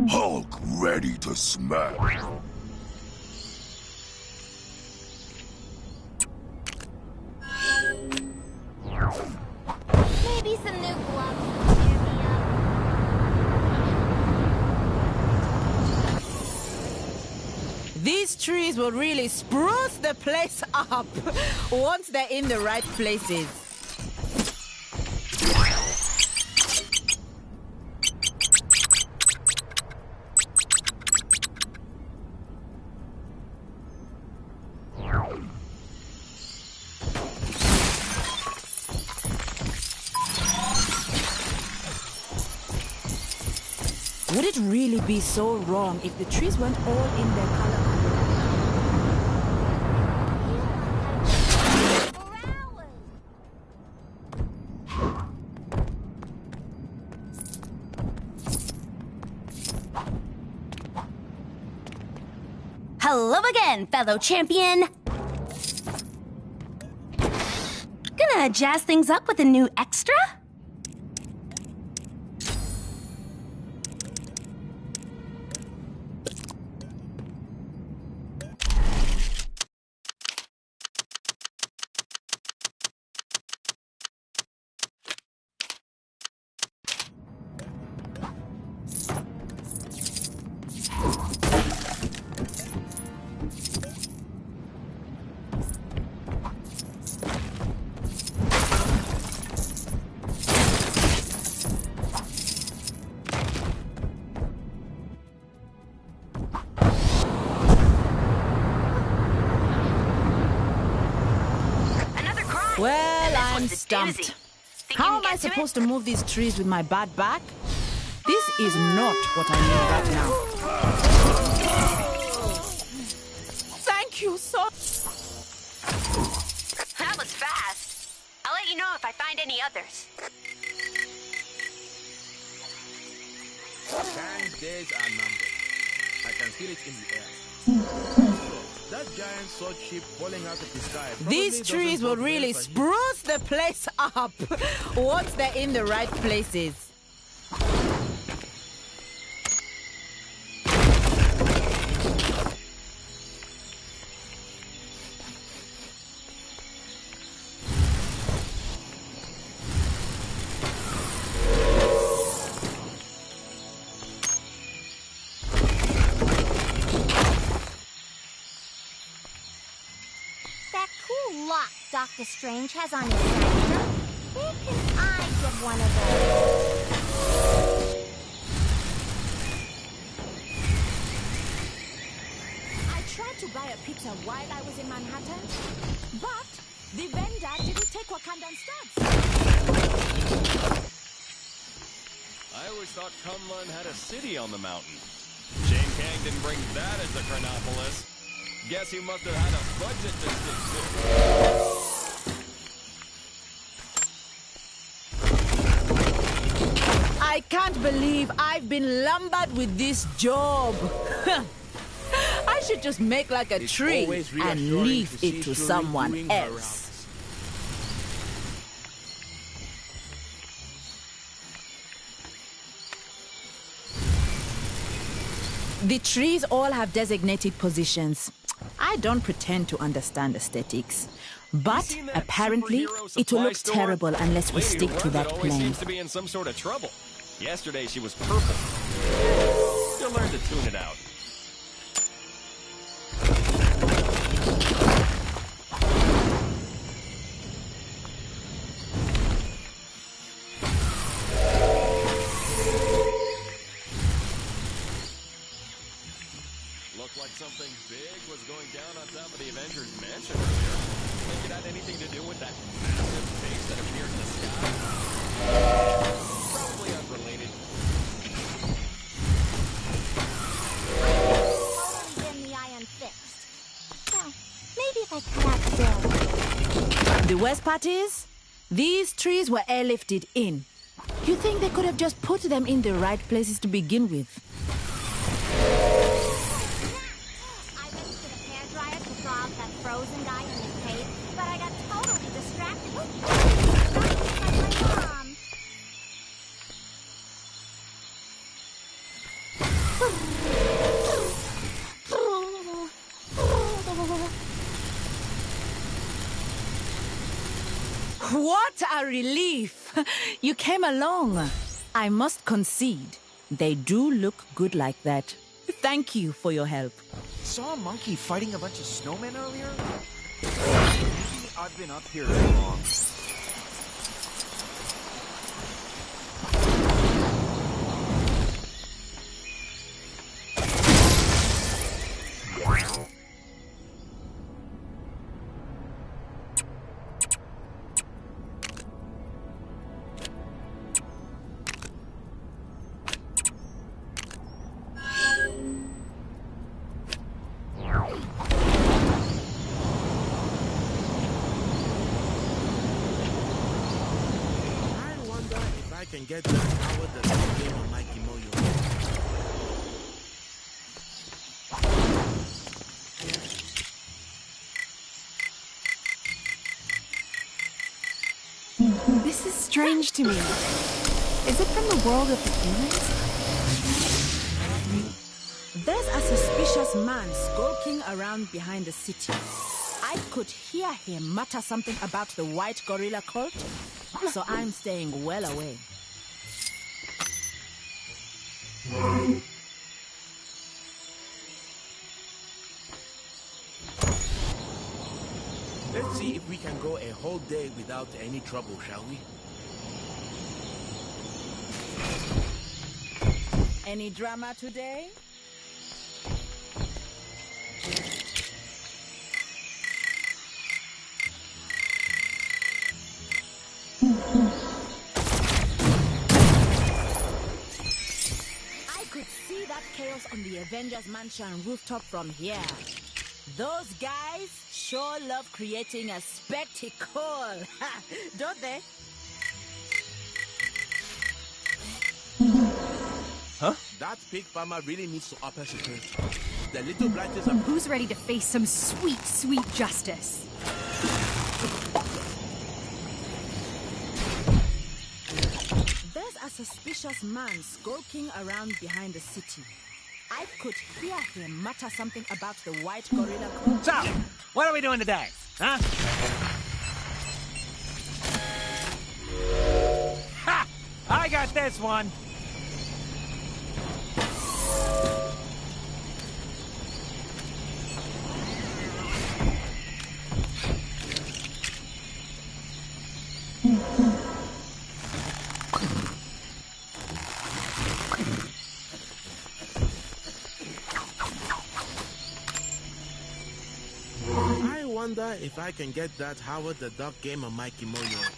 Hulk ready to smack. Maybe some new gloves will cheer me up. These trees will really spruce the place up once they're in the right places. Would it really be so wrong if the trees weren't all in their color? Hello again, fellow champion! Gonna jazz things up with a new extra? Well, I'm stumped. How am I supposed to move these trees with my bad back? This is not what I need right now. Thank you so... That was fast. I'll let you know if I find any others. Kang's days are numbered. I can feel it in the air. That giant sword ship falling out of the sky. These trees will really spruce the place up once they're in the right places. Lock Doctor Strange has on his side. Where can I get one of those? I tried to buy a pizza while I was in Manhattan, but the vendor didn't take Wakandan studs. I always thought Kunlun had a city on the mountain. Shane Kang didn't bring that as the Chronopolis. Guess he must have had a budget to stick to. I can't believe I've been lumbered with this job. I should just make like a tree and leave it to someone else. The trees all have designated positions. I don't pretend to understand aesthetics, but apparently it will look terrible unless we stick to that always plan. seems to be in some sort of trouble. Yesterday she was purple. You'll learn to tune it out. Looked like something big was going down on top of the Avengers mansion earlier. Think it had anything to do with that massive face that appeared in the sky? Probably unrelated. Totally getting the iron fixed. Well, maybe if I cut out the... The worst part is, these trees were airlifted in. You think they could have just put them in the right places to begin with? I rescued a hairdryer to thaw out that frozen guy in his cave, but I got totally distracted. Like my mom. What a relief! You came along. I must concede, they do look good like that. Thank you for your help. Saw a monkey fighting a bunch of snowmen earlier? Maybe I've been up here too long. I can get that Howard the game on my Kimoyo. This is strange to me. Is it from the world of the humans? There's a suspicious man skulking around behind the city. I could hear him mutter something about the white gorilla cult, so I'm staying well away. Let's see if we can go a whole day without any trouble, shall we? Any drama today? I could see that chaos on the Avengers Mansion rooftop from here. Those guys sure love creating a spectacle, don't they? Huh? That pig farmer really needs to up her security. The little blighters are... Who's ready to face some sweet, sweet justice? There's a suspicious man skulking around behind the city. I could hear him mutter something about the white gorilla cult. So, what are we doing today, huh? Ha! I got this one! I wonder if I can get that Howard the Duck game on my Kimoyo.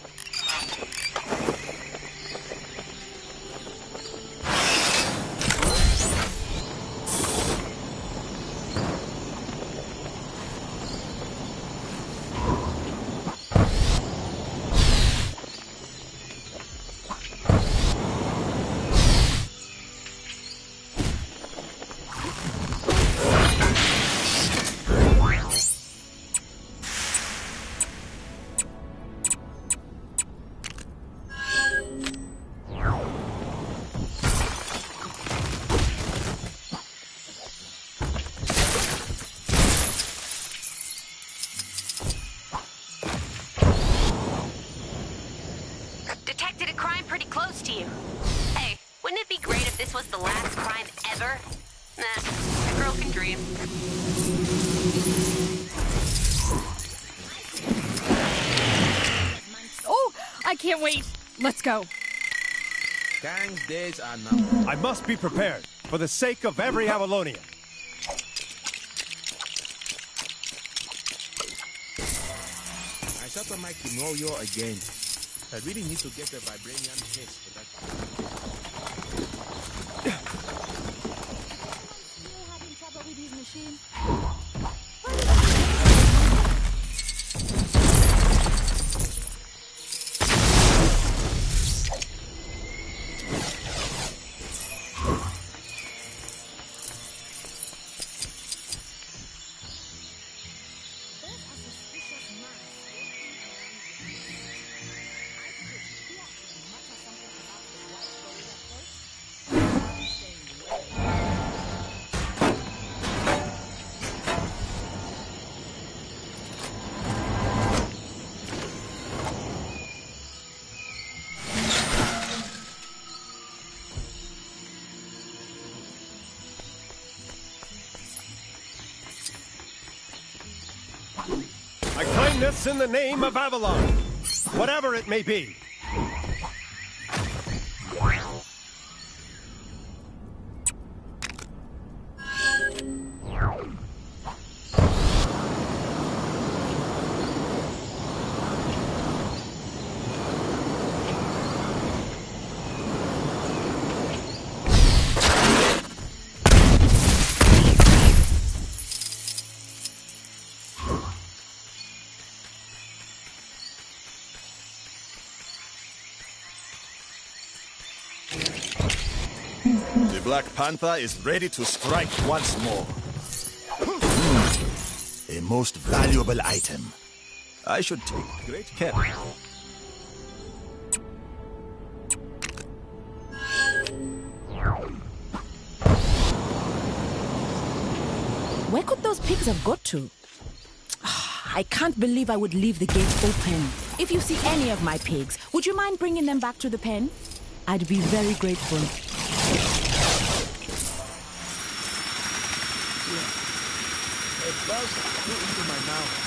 Detected a crime pretty close to you. Hey, wouldn't it be great if this was the last crime ever? Nah, a girl can dream. Oh, I can't wait. Let's go. Kang's days are numbered. I must be prepared, for the sake of every Avalonian. I shut on my Kimoyo again. I really need to get the vibranium case for that. Still having trouble with his machine? A kindness in the name of Avalon. Whatever it may be. The Black Panther is ready to strike once more. A most valuable item. I should take great care. Where could those pigs have got to? I can't believe I would leave the gate open. If you see any of my pigs, would you mind bringing them back to the pen? I'd be very grateful. A bug flew into my mouth.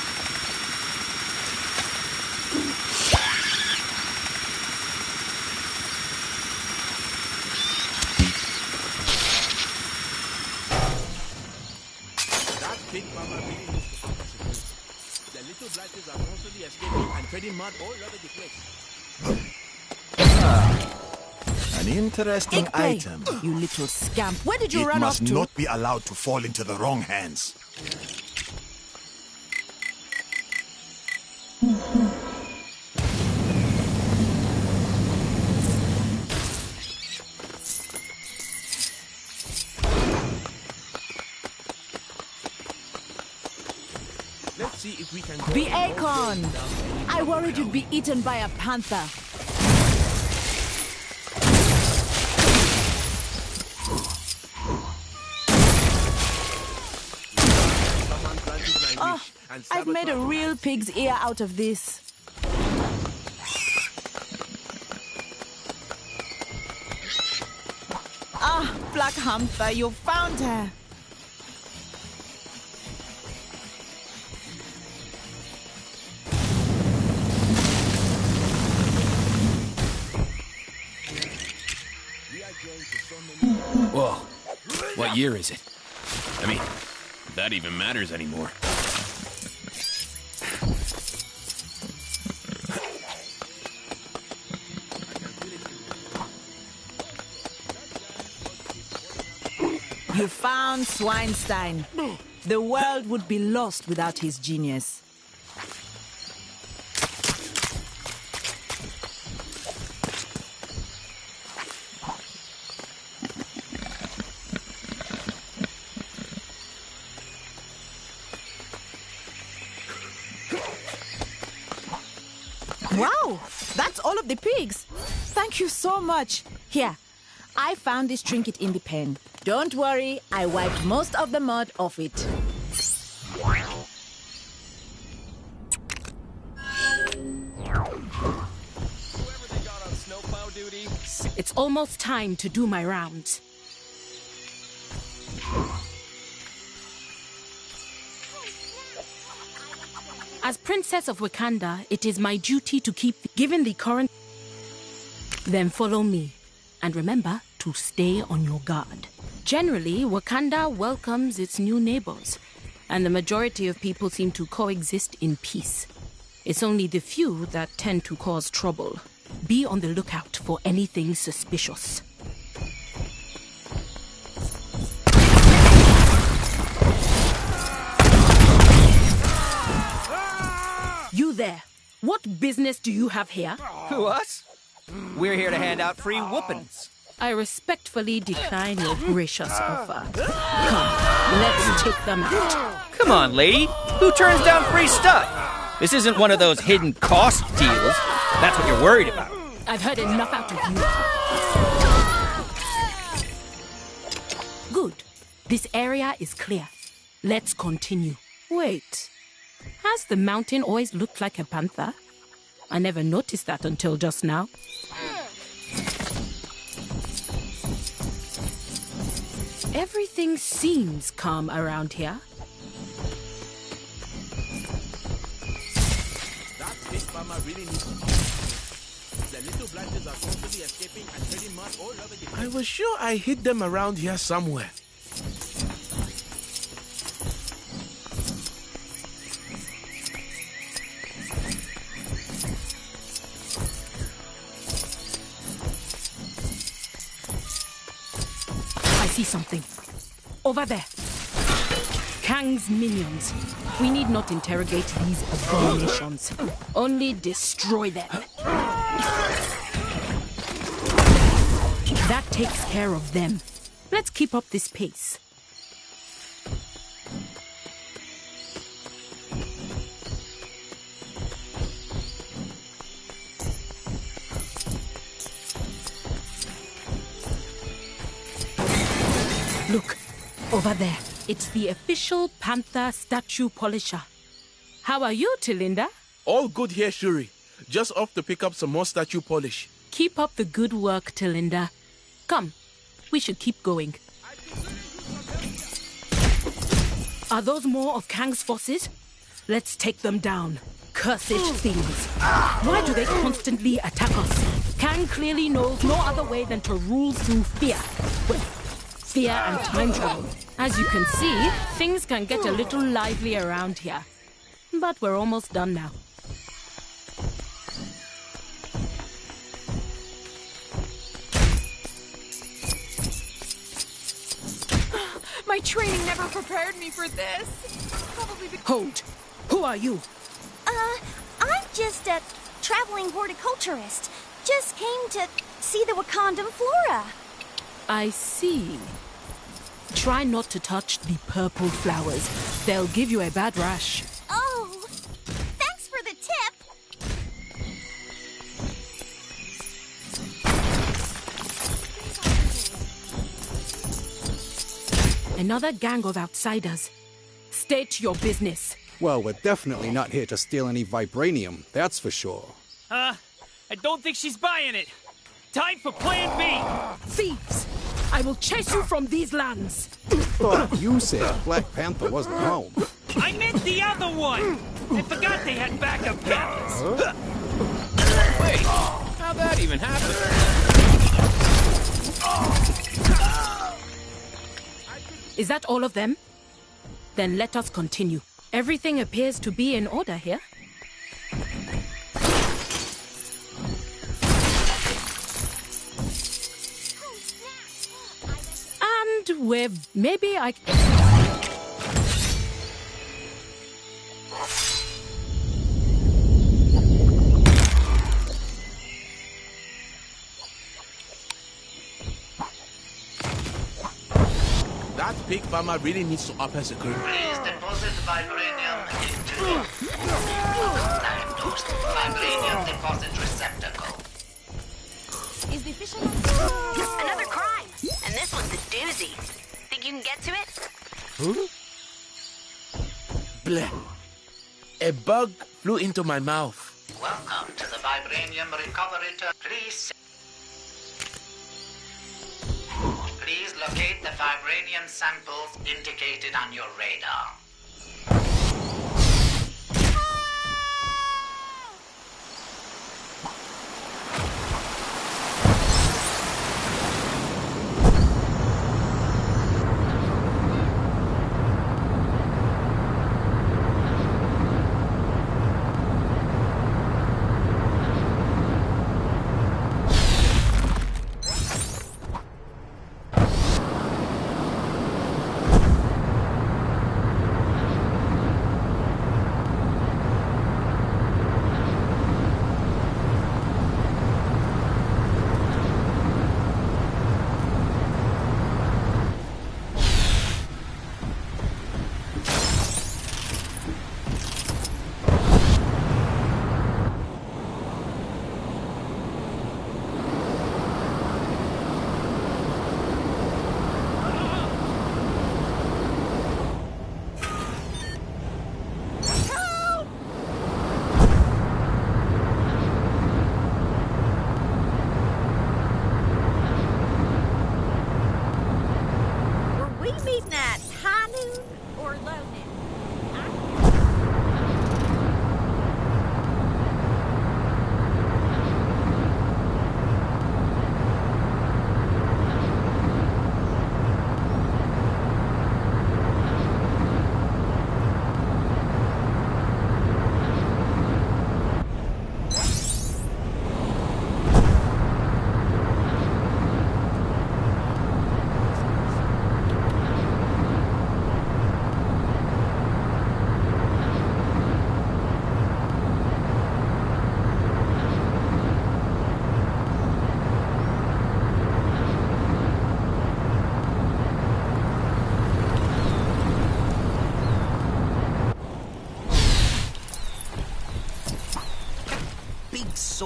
That big mama really needs to focus on this. The little blighters are constantly escaping and trading mud all over the place. An interesting Eggplay, item. you little scamp. Where did you It run off must to? not be allowed to fall into the wrong hands. Let's see if we can go The all acorn! the way down. I worried you'd be eaten by a panther. Someone planted my Oh, wish and I've made a sabotaged real pig's ear out of this. Ah, Black Panther, you found her. Whoa. What year is it? I mean, if that even matters anymore. You found Swinestein. The world would be lost without his genius. Wow, that's all of the pigs. Thank you so much. Here, I found this trinket in the pen. Don't worry, I wiped most of the mud off it. Whoever they got on snowplow duty. It's almost time to do my rounds. As Princess of Wakanda, it is my duty to keep given the current. Then follow me. And remember to stay on your guard. Generally, Wakanda welcomes its new neighbors, and the majority of people seem to coexist in peace. It's only the few that tend to cause trouble. Be on the lookout for anything suspicious. You there. What business do you have here? Who, us? We're here to hand out free whoopings. I respectfully decline your gracious offer. Come, let's take them out. Come on, lady. Who turns down free stuff? This isn't one of those hidden cost deals. That's what you're worried about. I've heard enough out of you. Good. This area is clear. Let's continue. Wait. Has the mountain always looked like a panther? I never noticed that until just now. Everything seems calm around here. really need to know. The little blighters are constantly escaping and pretty much all over the... I was sure I hid them around here somewhere. I see something. Over there. Kang's minions. We need not interrogate these abominations. Only destroy them. That takes care of them. Let's keep up this pace. Look, over there. It's the official Panther statue polisher. How are you, Tilinda? All good here, Shuri. Just off to pick up some more statue polish. Keep up the good work, Tilinda. Come, we should keep going. Are those more of Kang's forces? Let's take them down. Cursed things. Why do they constantly attack us? Kang clearly knows no other way than to rule through fear. Well, fear and time travel. As you can see, things can get a little lively around here. But we're almost done now. My training never prepared me for this. Probably because... Hold! Who are you? I'm just a traveling horticulturist. Just came to see the Wakandan flora. I see. Try not to touch the purple flowers. They'll give you a bad rash. Oh, thanks for the tip. Another gang of outsiders. State your business. Well, we're definitely not here to steal any vibranium, that's for sure. I don't think she's buying it. Time for Plan B! Thieves! I will chase you from these lands! Thought you said Black Panther wasn't home. I meant the other one! I forgot they had backup cameras. Wait, how'd that even happen? Is that all of them? Then let us continue. Everything appears to be in order here. And with maybe I... That pig farmer really needs to up her security. Please deposit vibranium into diagnosed vibranium deposit receptacle. Is the fisherman... Another crime! And this one's a doozy. Think you can get to it? Huh? Bleh. A bug flew into my mouth. Welcome to the vibranium recovery Please locate the vibranium samples indicated on your radar.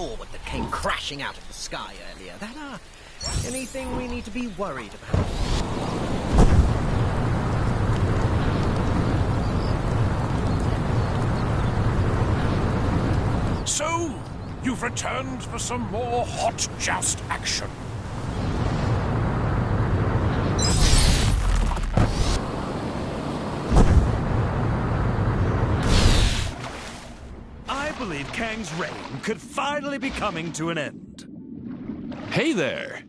saw what that came crashing out of the sky earlier. That, anything we need to be worried about? So, you've returned for some more hot joust action. I believe Kang's reign could finally be coming to an end. Hey there!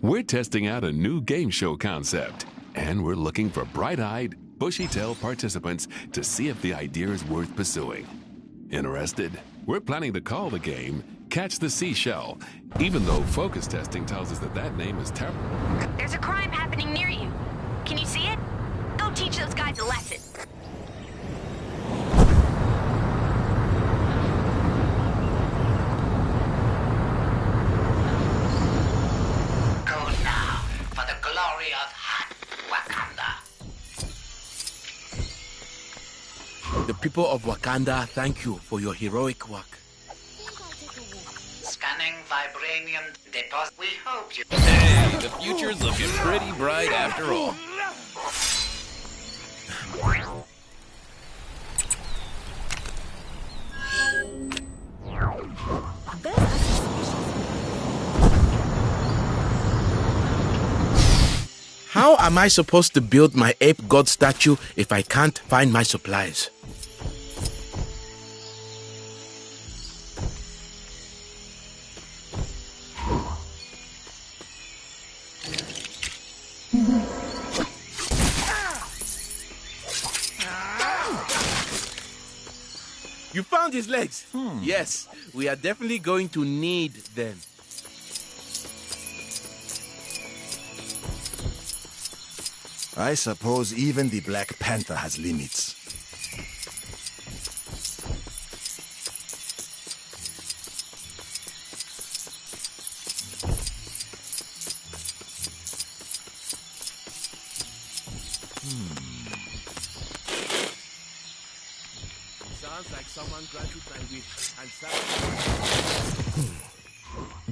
We're testing out a new game show concept, and we're looking for bright-eyed, bushy-tailed participants to see if the idea is worth pursuing. Interested? We're planning to call the game Catch the Seashell, even though focus testing tells us that that name is terrible. There's a crime happening near you. Can you see it? Go teach those guys a lesson. Go now for the glory of Hot Wakanda. The people of Wakanda thank you for your heroic work. Scanning vibranium deposit. We hope you... Hey, the future's looking pretty bright after all. How am I supposed to build my ape god statue if I can't find my supplies? You found his legs? Yes, we are definitely going to need them. I suppose even the Black Panther has limits. Sounds like someone granted my wish and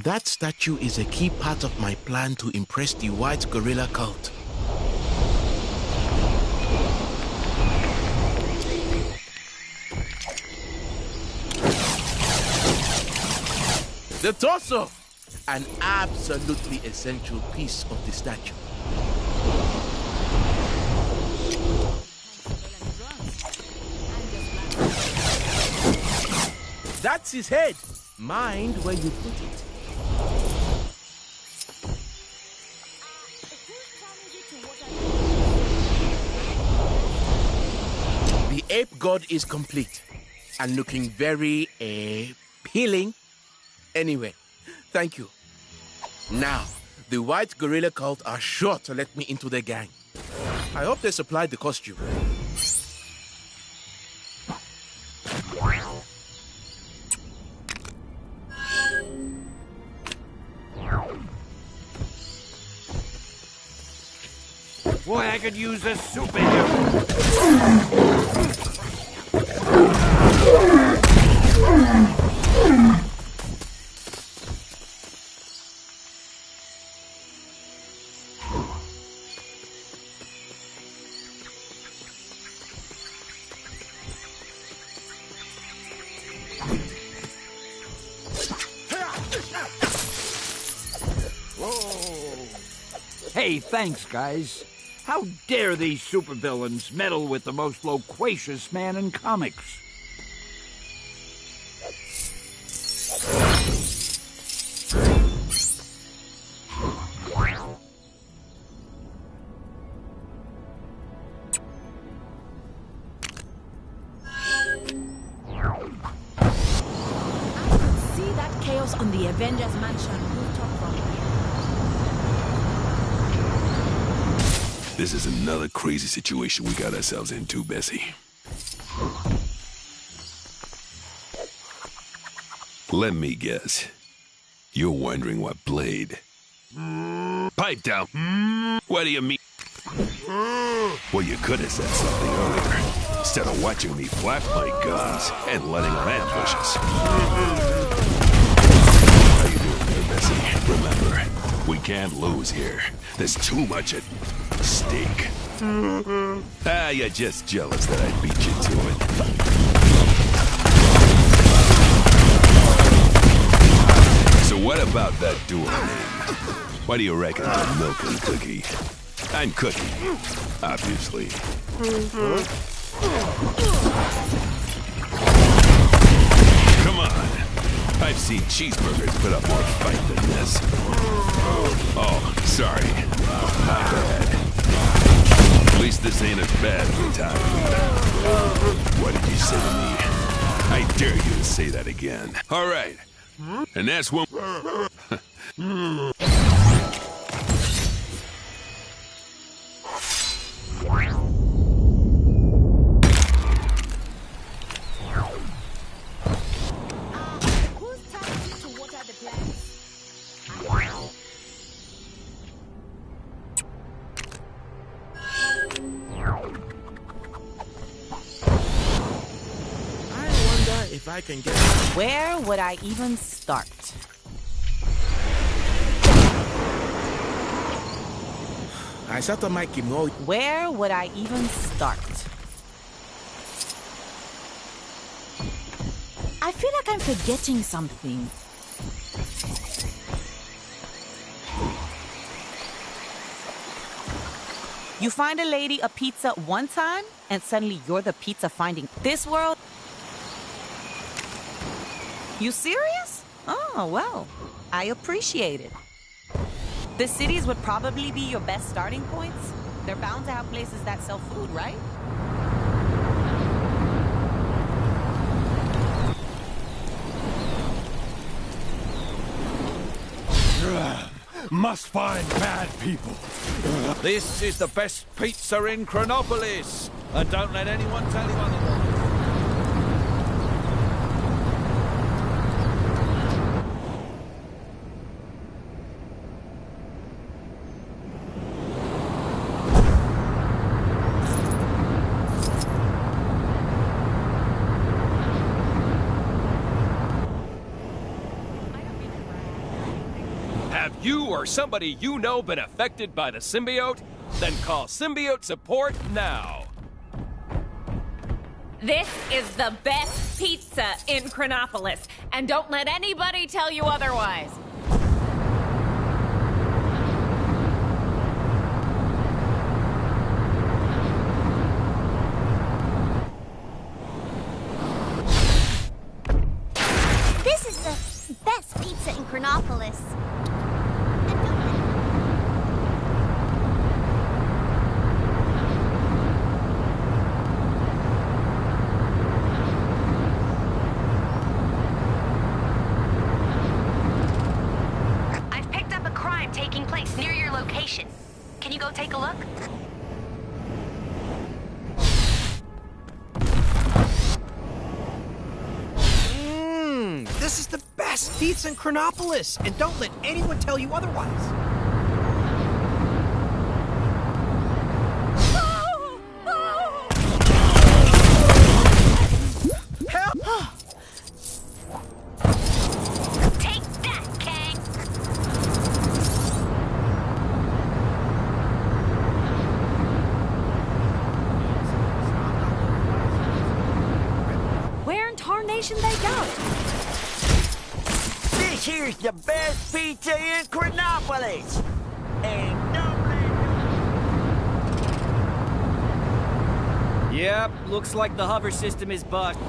That statue is a key part of my plan to impress the white gorilla cult. The torso! An absolutely essential piece of the statue. That's his head. Mind where you put it. The ape god is complete and looking very appealing. Anyway, thank you. Now, the white gorilla cult are sure to let me into their gang. I hope they supplied the costume. Boy, I could use a superhero. Hey, thanks, guys. How dare these supervillains meddle with the most loquacious man in comics? See that chaos on the Avengers Mansion rooftop from here. This is another crazy situation we got ourselves into, Bessie. Let me guess. You're wondering what Blade... Pipe down. What do you mean? Well, you could have said something earlier, instead of watching me flash my guns and letting on ambushes. Jesse, remember, we can't lose here. There's too much at stake. You're just jealous that I beat you to it. So what about that duel name? Why do you reckon I'm Milk and Cookie? I'm Cookie, obviously. Come on. I've seen cheeseburgers put up more fight than this. Oh, sorry. My bad. At least this ain't as bad as the time. What did you say to me? I dare you to say that again. All right. And that's when... If I can get... Where would I even start? I thought I might know. Where would I even start? I feel like I'm forgetting something. You find a lady a pizza one time, and suddenly you're the pizza finding. This world... You serious? Oh, well, I appreciate it. The cities would probably be your best starting points. They're bound to have places that sell food, right? Must find bad people. This is the best pizza in Chronopolis. And don't let anyone tell you otherwise. Have you or somebody you know been affected by the symbiote? Then call Symbiote Support now. This is the best pizza in Chronopolis, and don't let anybody tell you otherwise. This is the best pizza in Chronopolis. I've picked up a crime taking place near your location. Can you go take a look? This is the best pizza in Chronopolis, and don't let anyone tell you otherwise. Take that, Kang! Where in tarnation they go? This here's the best pizza in Chronopolis. And Yep, looks like the hover system is bugged.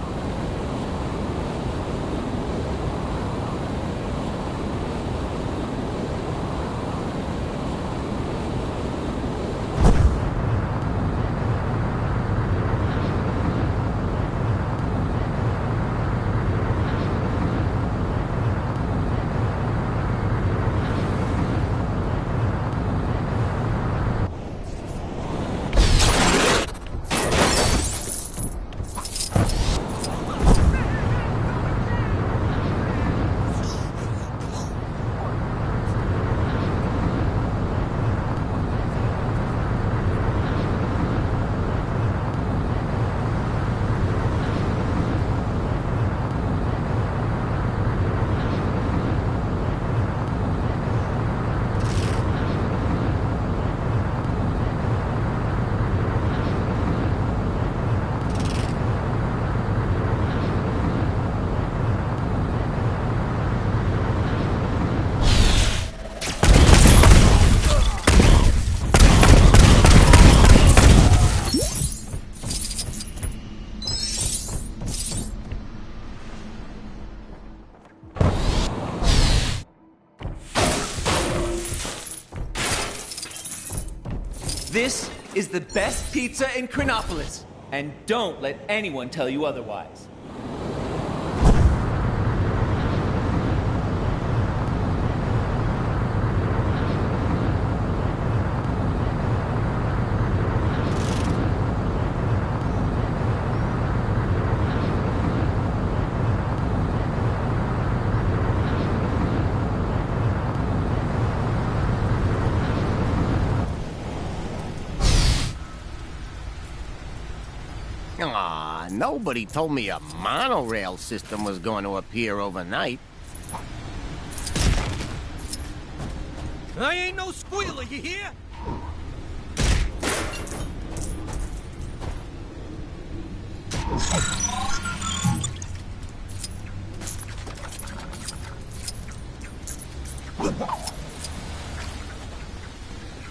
This is the best pizza in Chronopolis, and don't let anyone tell you otherwise. Aw, nobody told me a monorail system was going to appear overnight. I ain't no squealer, you hear?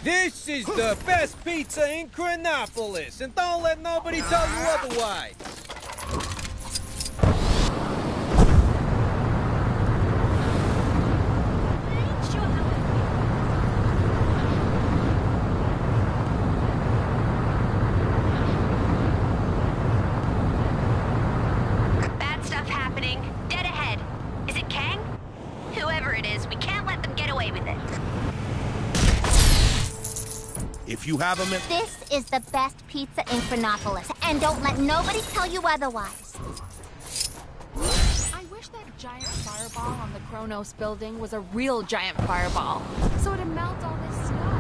This is the best pizza in Chronopolis, and don't let nobody tell you otherwise. Bad stuff happening. Dead ahead. Is it Kang? Whoever it is, we can't let them get away with it. If you have them in... This is the best pizza in Chronopolis, and don't let nobody tell you otherwise. I wish that giant fireball on the Kronos building was a real giant fireball, so it'd melt all this snow.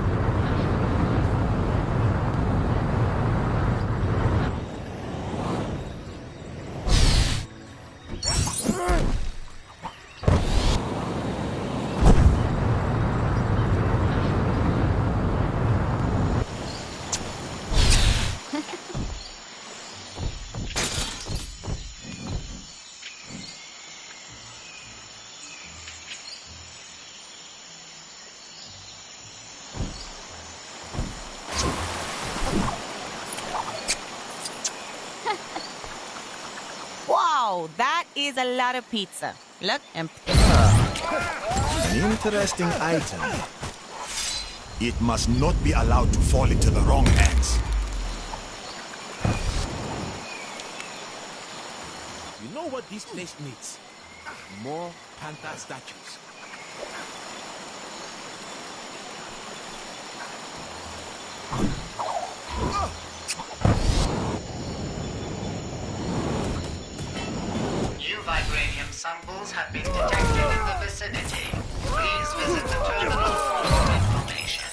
Wow, that is a lot of pizza. Look, and An interesting item. It must not be allowed to fall into the wrong hands. You know what this place needs? More Panther statues. New vibranium samples have been detected in the vicinity. Please visit the terminal for more information.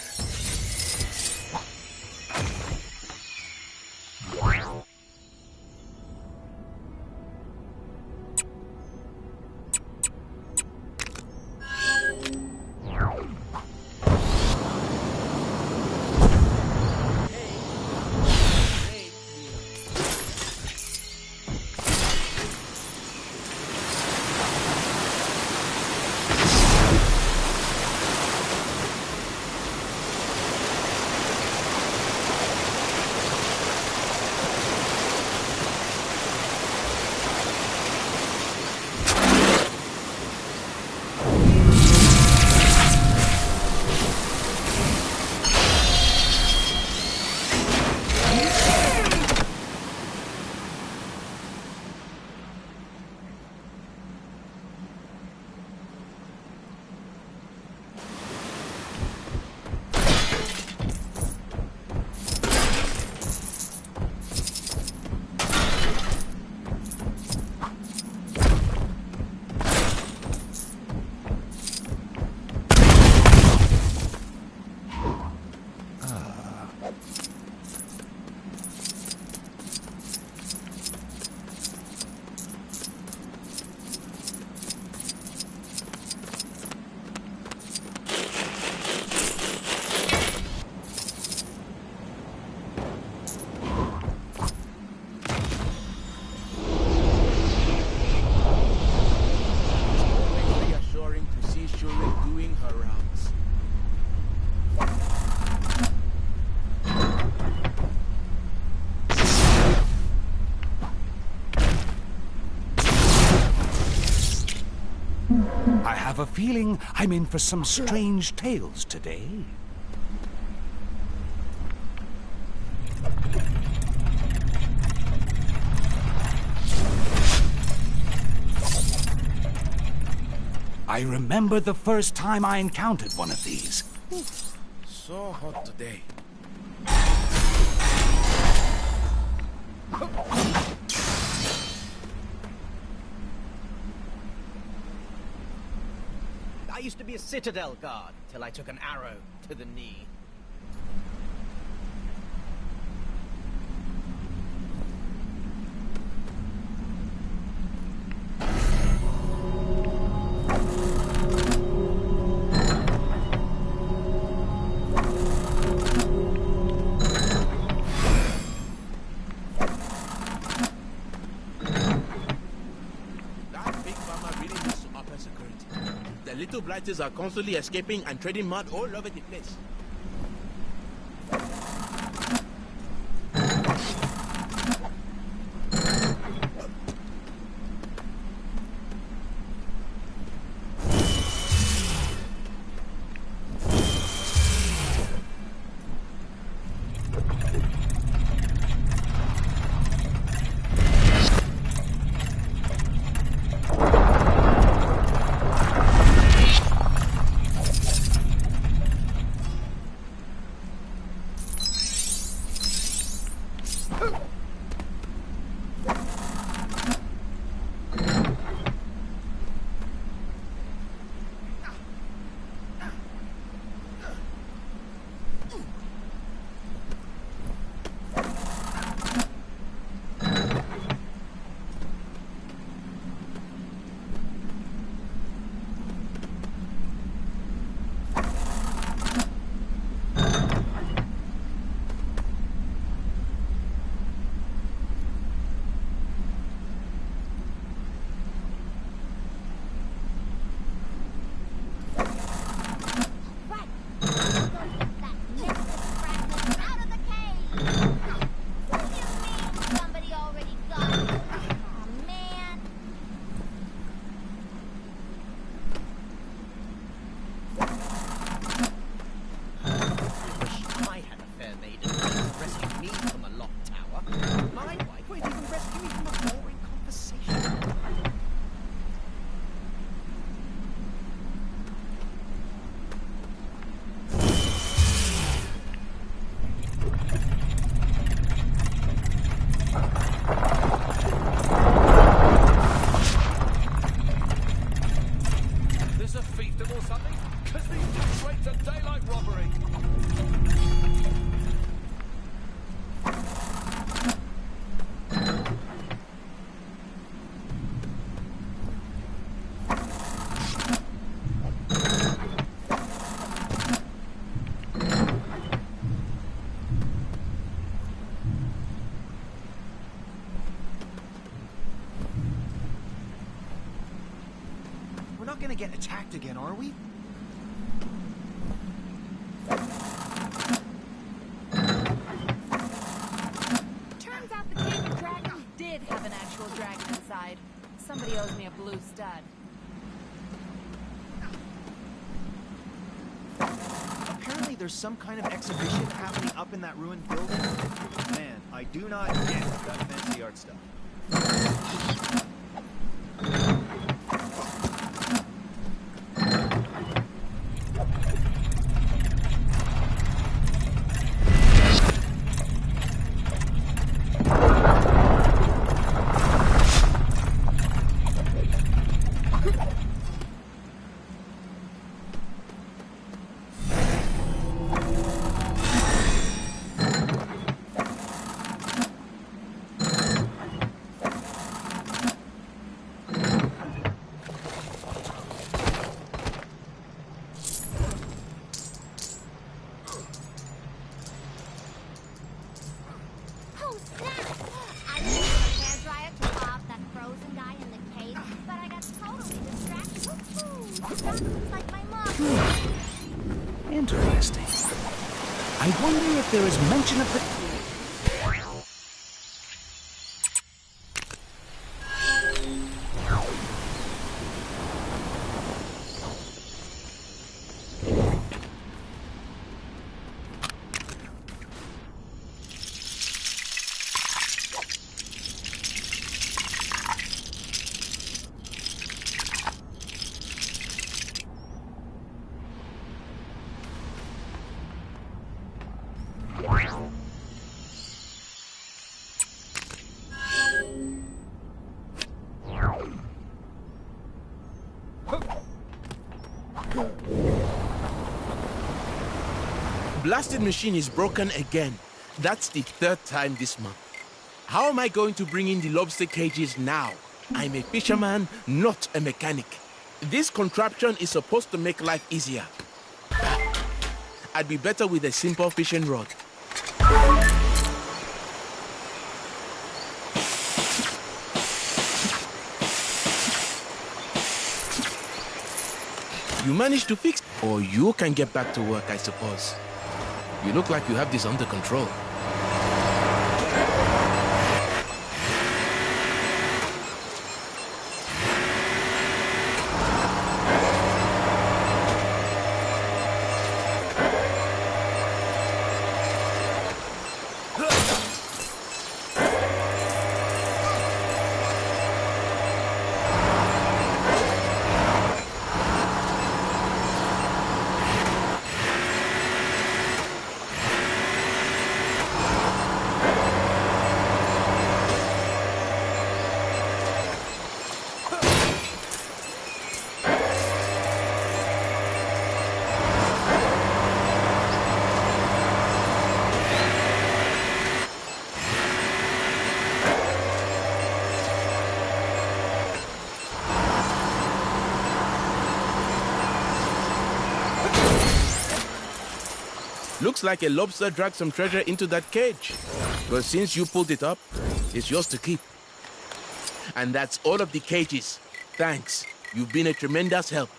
I have a feeling I'm in for some strange tales today. I remember the first time I encountered one of these. So hot today. I used to be a citadel guard till I took an arrow to the knee. Little blighters are constantly escaping and trading mud all over the place. Gonna get attacked again, are we? Turns out the King of Dragons did have an actual dragon inside. Somebody owes me a blue stud. Apparently there's some kind of exhibition happening up in that ruined building. Man, I do not get that fancy art stuff. Interesting. I wonder if there is mention of the... blasted machine is broken again. That's the 3rd time this month. How am I going to bring in the lobster cages now? I'm a fisherman, not a mechanic. This contraption is supposed to make life easier. I'd be better with a simple fishing rod. You managed to fix, or you can get back to work, I suppose. You look like you have this under control. Looks like a lobster dragged some treasure into that cage. But since you pulled it up, it's yours to keep. And that's all of the cages. Thanks. You've been a tremendous help.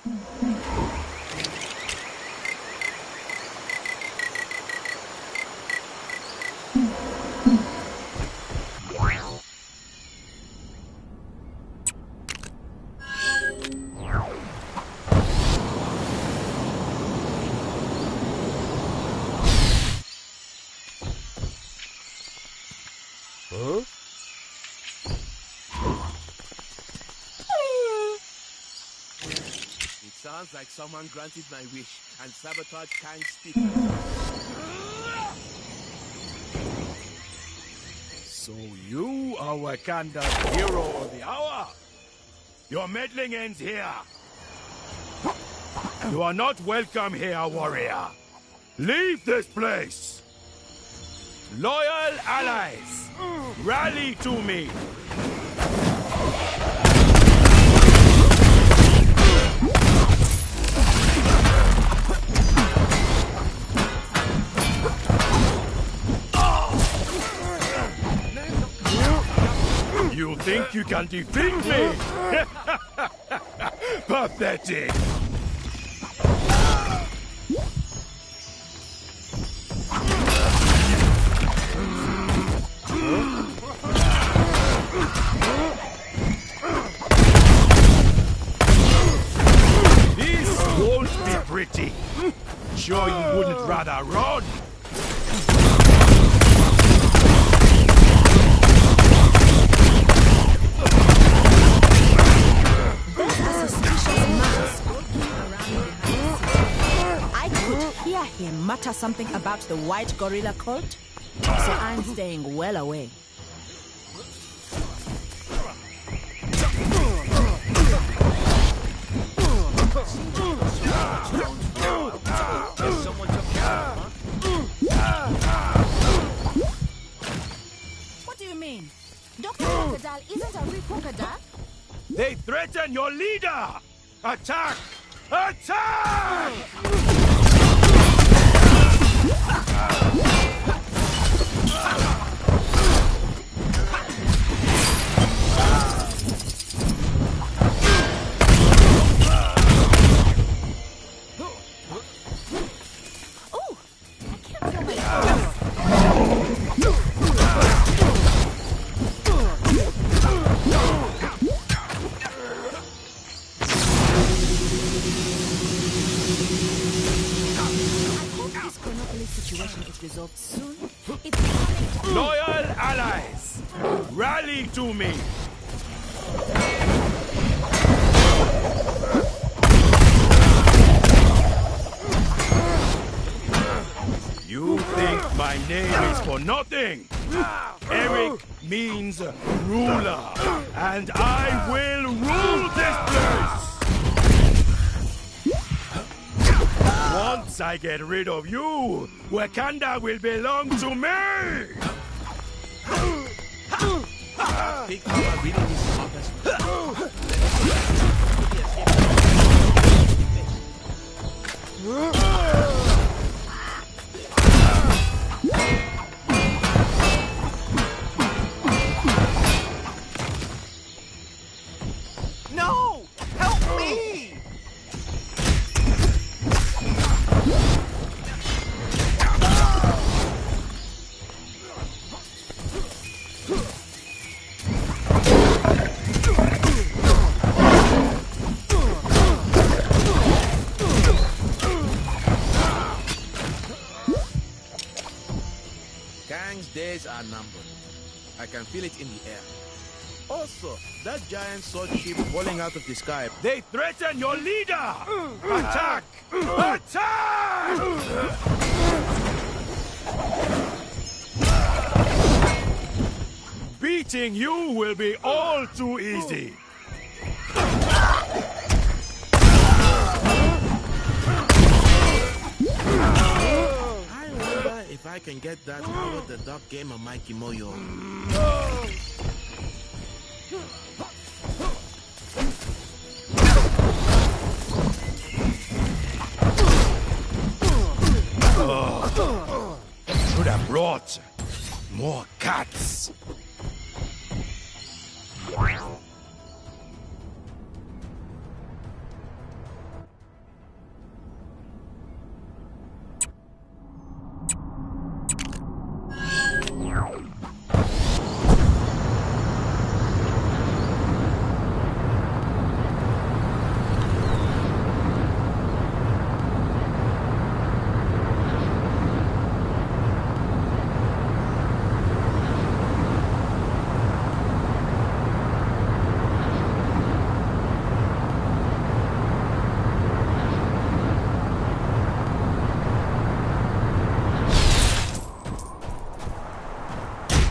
Sounds like someone granted my wish and sabotaged Kang's speaker. So you are Wakanda's hero of the hour? Your meddling ends here. You are not welcome here, warrior. Leave this place. Loyal allies, rally to me. You think you can defeat me? Pathetic! This won't be pretty. Sure you wouldn't rather run? Him mutter something about the white gorilla cult, so I'm staying well away. What do you mean? Dr. Crocodile isn't a real crocodile? They threaten your leader! Attack! Attack! Resolved soon. Loyal allies, rally to me. You think my name is for nothing? Eric means ruler, and I will rule this place. Once I get rid of you, Wakanda will belong to me! Big Mama really needs to help us. No! Help me! Kang's days are numbered. I can feel it in the air. Also, that giant sword ship falling out of the sky. They threaten your leader! Attack! Attack! Beating you will be all too easy. I wonder if I can get that Howard the Duck game of Mikey Moyo. Should have brought more cats.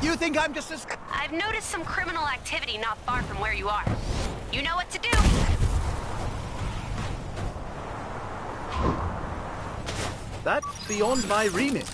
You think I'm just as... I've noticed some criminal activity not far from where you are. You know what to do. That's beyond my remit.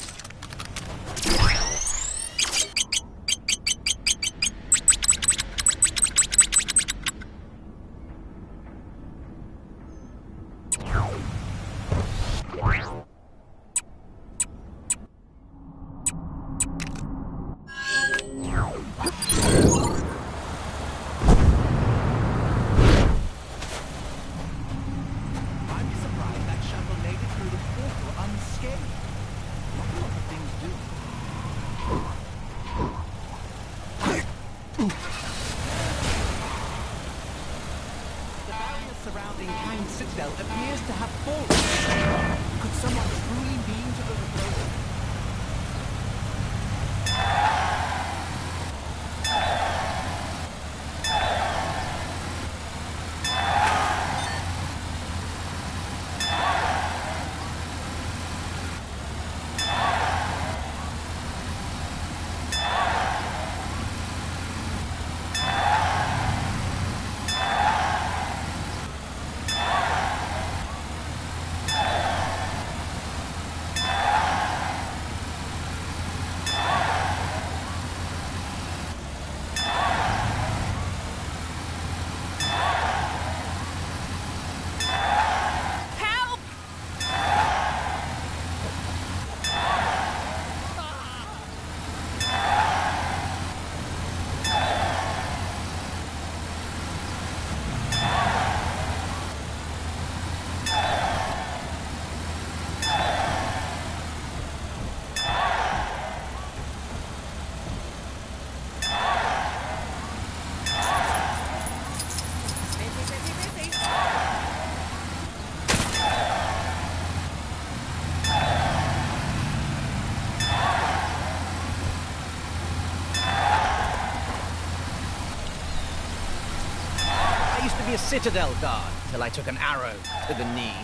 Be a citadel guard till I took an arrow to the knee.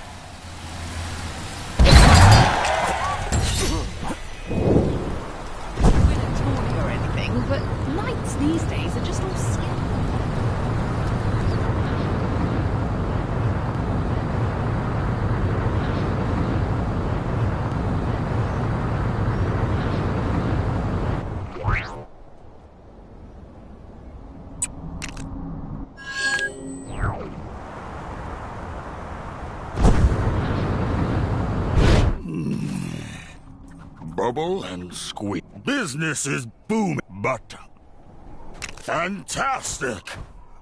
We're not talking or anything, but knights these days are just all skilled. bubble and squeak. Business is booming, but... Fantastic!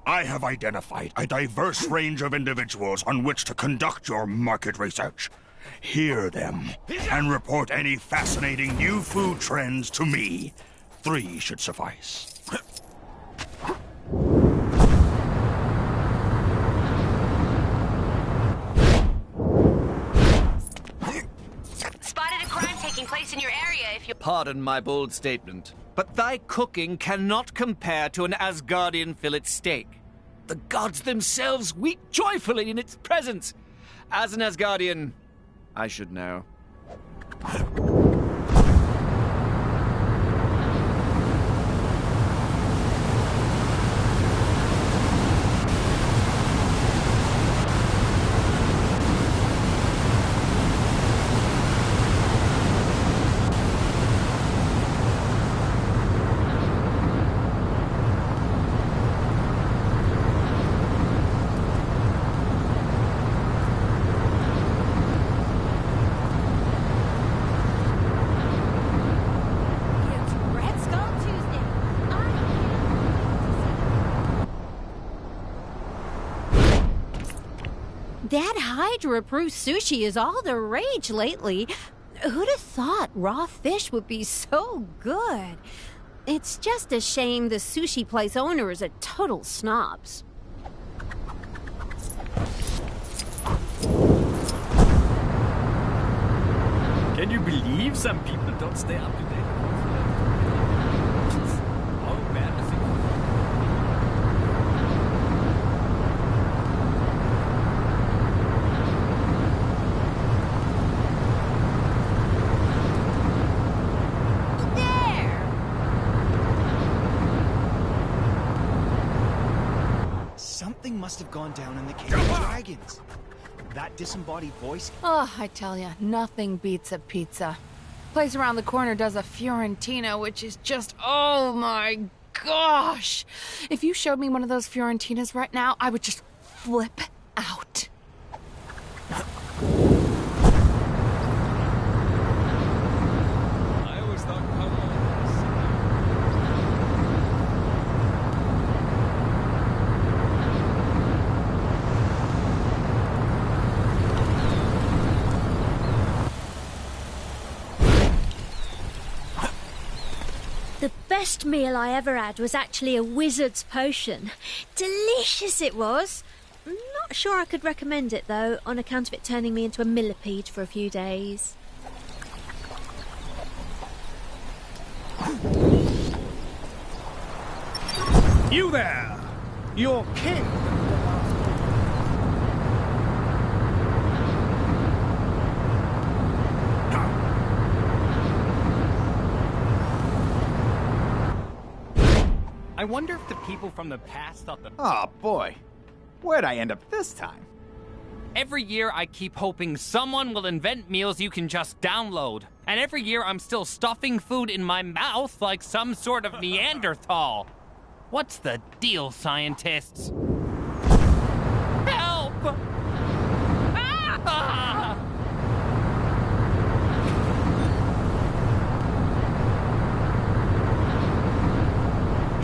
I have identified a diverse range of individuals on which to conduct your market research. Hear them, and report any fascinating new food trends to me. 3 should suffice. Spotted a crime taking place in your area if you... Pardon my bold statement, but thy cooking cannot compare to an Asgardian fillet steak. The gods themselves weep joyfully in its presence. As an Asgardian, I should know. That Hydra-approved sushi is all the rage lately. Who'd have thought raw fish would be so good? It's just a shame the sushi place owner is a total snobs. Can you believe some people don't stay up to date? How embarrassing. Something must have gone down in the Cave of Dragons. That disembodied voice... Oh, I tell ya, nothing beats a pizza. Place around the corner does a Fiorentina, which is just, oh my gosh! If you showed me one of those Fiorentinas right now, I would just flip out. I always thought Come On. The best meal I ever had was actually a wizard's potion. Delicious it was. Not sure I could recommend it, though, on account of it turning me into a millipede for a few days. You there! Your king! I wonder if the people from the past thought that... Oh, boy. Where'd I end up this time? Every year I keep hoping someone will invent meals you can just download. And every year I'm still stuffing food in my mouth like some sort of Neanderthal. What's the deal, scientists? Help! Ah!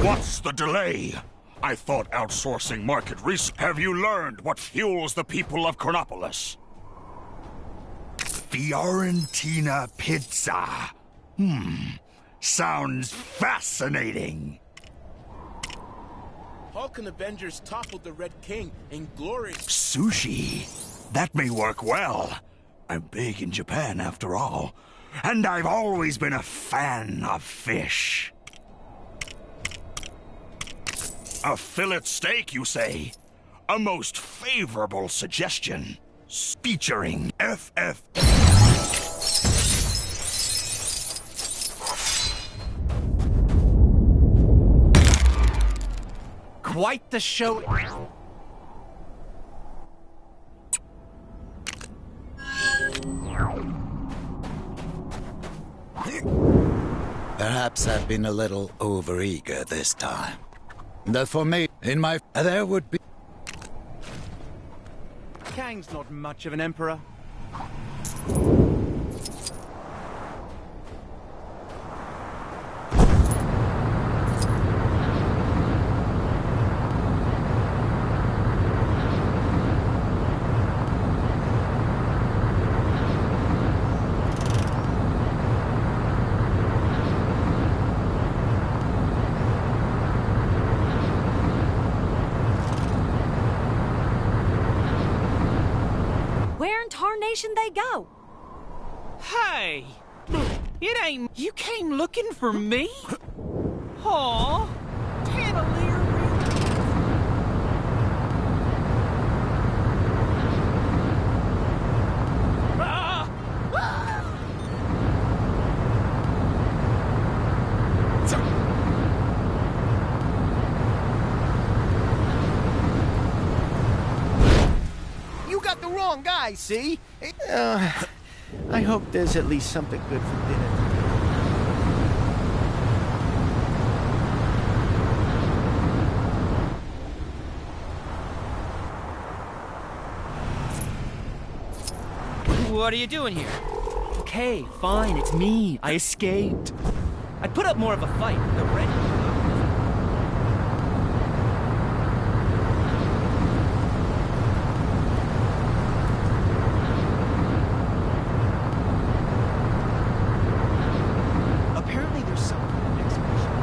What's the delay? I thought outsourcing market research. Have you learned what fuels the people of Chronopolis? Fiorentina pizza. Sounds fascinating. Hulk and Avengers toppled the Red King in glorious... Sushi. That may work well. I'm big in Japan, after all. And I've always been a fan of fish. A fillet steak, you say? A most favorable suggestion. Featuring FF... Quite the show. Perhaps I've been a little overeager this time. That for me, in my... there would be... Kang's not much of an emperor. tarnation they go? Hey! It ain't... You came looking for me? Aw, Tantalere. You got the wrong guy, see? I hope there's at least something good for dinner. What are you doing here? Okay, fine, it's me. I escaped. I'd put up more of a fight. The red... Apparently there's some kind of exhibition.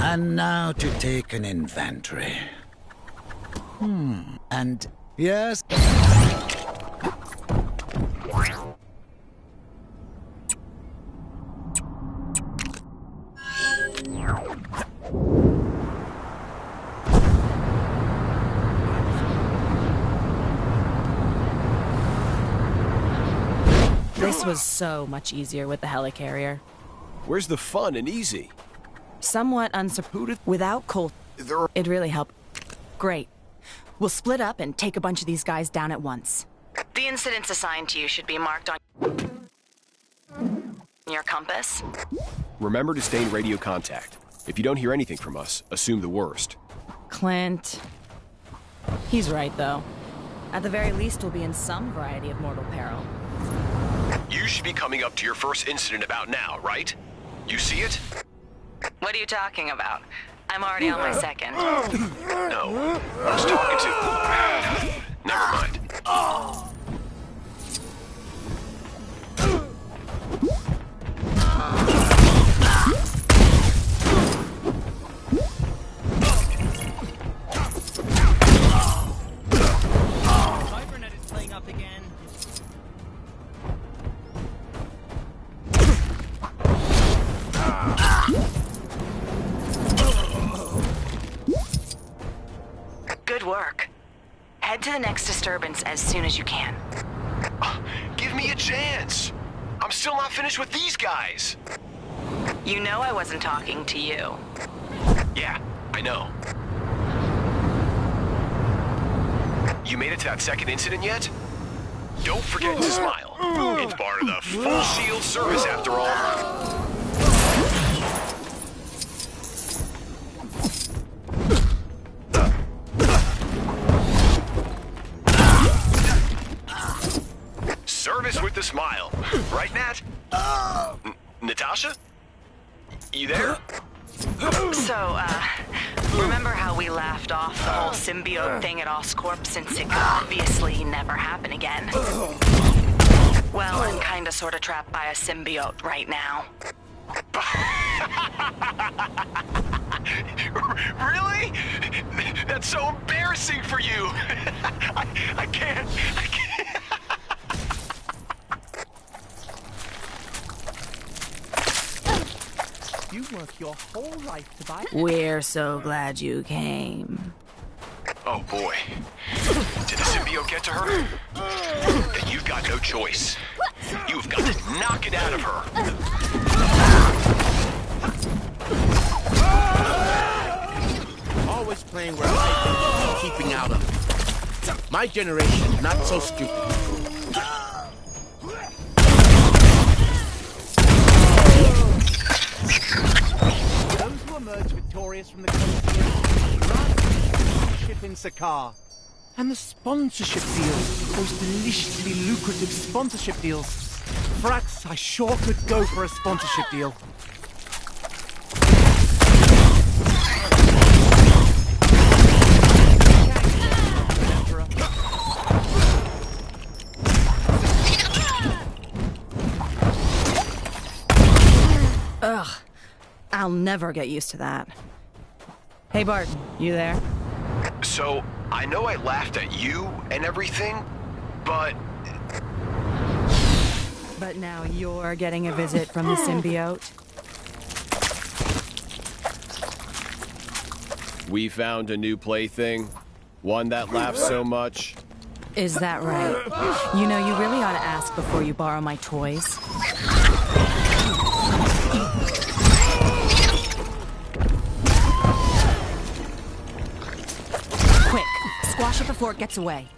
And now to take an inventory. And yes. This was so much easier with the helicarrier. Where's the fun and easy? Somewhat unsupported without Colt. It really helped. Great. We'll split up and take a bunch of these guys down at once. The incidents assigned to you should be marked on your compass. Remember to stay in radio contact. If you don't hear anything from us, assume the worst. Clint. He's right, though. At the very least, we'll be in some variety of mortal peril. You should be coming up to your first incident about now, right? You see it? What are you talking about? I'm already on my second. No. I was talking to... Never mind. Cybernet is playing up again. Good work. Head to the next disturbance as soon as you can. Give me a chance. I'm still not finished with these guys. You know I wasn't talking to you. Yeah, I know. You made it to that second incident yet? Don't forget to smile. It's part of the full shield service after all. Service with the smile. Right, Nat? Natasha? You there? So, remember how we laughed off the whole symbiote thing at Oscorp since it could obviously never happen again? Well, I'm kinda sorta trapped by a symbiote right now. Really? That's so embarrassing for you. I can't. You work your whole life to buy... We're so glad you came. Oh boy. Did the symbiote get to her? Then you've got no choice. You've got to knock it out of her. Always playing where I think keeping out of. My generation, not so stupid. Those who emerge victorious from the Colosseum ship in Sakaar. And the sponsorship deals. Those deliciously lucrative sponsorship deals. Frats, I sure could go for a sponsorship deal. Ugh. I'll never get used to that. Hey, Barton, you there? So, I know I laughed at you and everything, but... But now you're getting a visit from the symbiote? We found a new plaything. One that laughs so much. Is that right? You know, you really ought to ask before you borrow my toys. Quick, squash it before it gets away.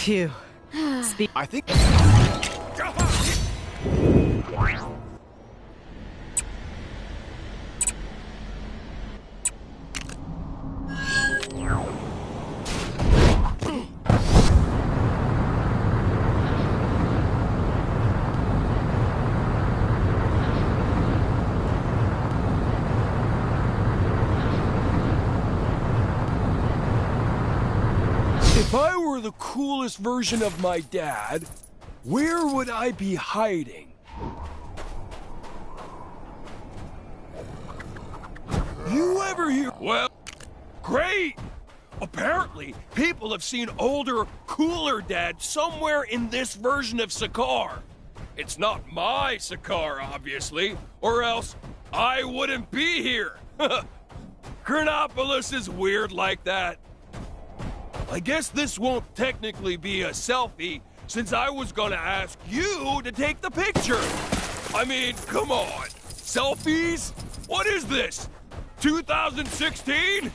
Phew. I think... If I were the coolest version of my dad, where would I be hiding? You ever hear? Well, great! Apparently, people have seen older, cooler Dad somewhere in this version of Sakaar. It's not my Sakaar, obviously, or else I wouldn't be here. Chronopolis is weird like that. I guess this won't technically be a selfie, since I was gonna ask you to take the picture. I mean, come on. Selfies? What is this? 2016?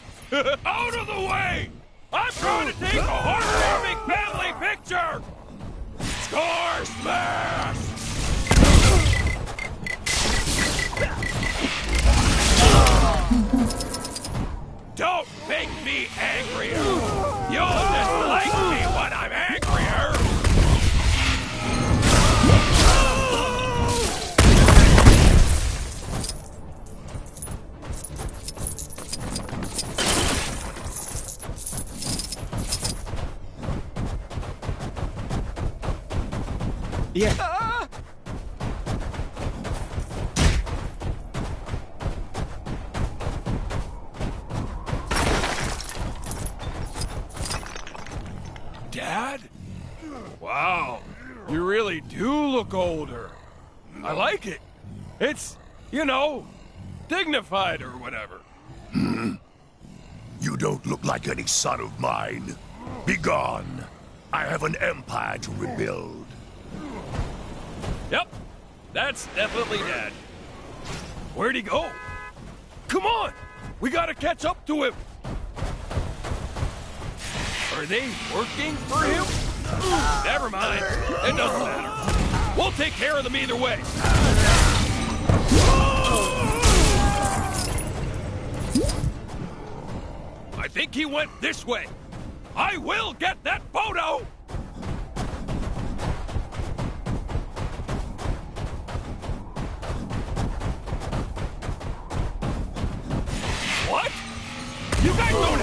Out of the way! I'm trying to take a heartwarming family picture! Star Smash! Don't make me angrier! You'll dislike me when I'm angrier! Yeah. Dad? Wow, you really do look older. I like it. It's, you know, dignified or whatever. You don't look like any son of mine. Begone. I have an empire to rebuild. Yep, that's definitely Dad. Where'd he go? Come on, we gotta catch up to him. Are they working for him? Never mind, it doesn't matter. We'll take care of them either way. I think he went this way. I will get that photo! What? You guys don't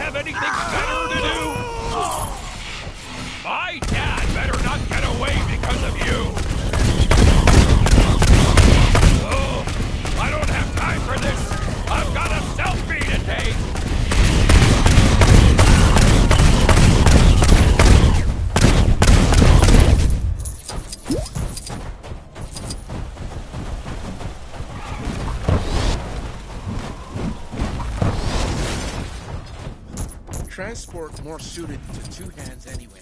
transport more suited to two hands anyway.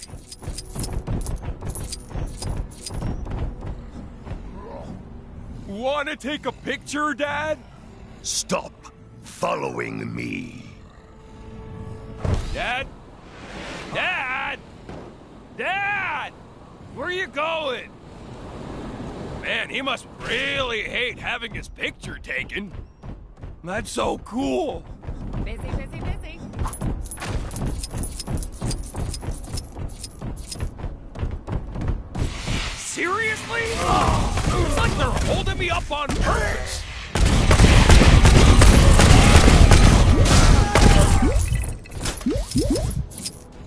Wanna take a picture, Dad? Stop following me. Dad? Dad! Dad! Where are you going? Man, he must really hate having his picture taken. That's so cool. Busy, busy, busy. Seriously? It's like they're holding me up on purpose.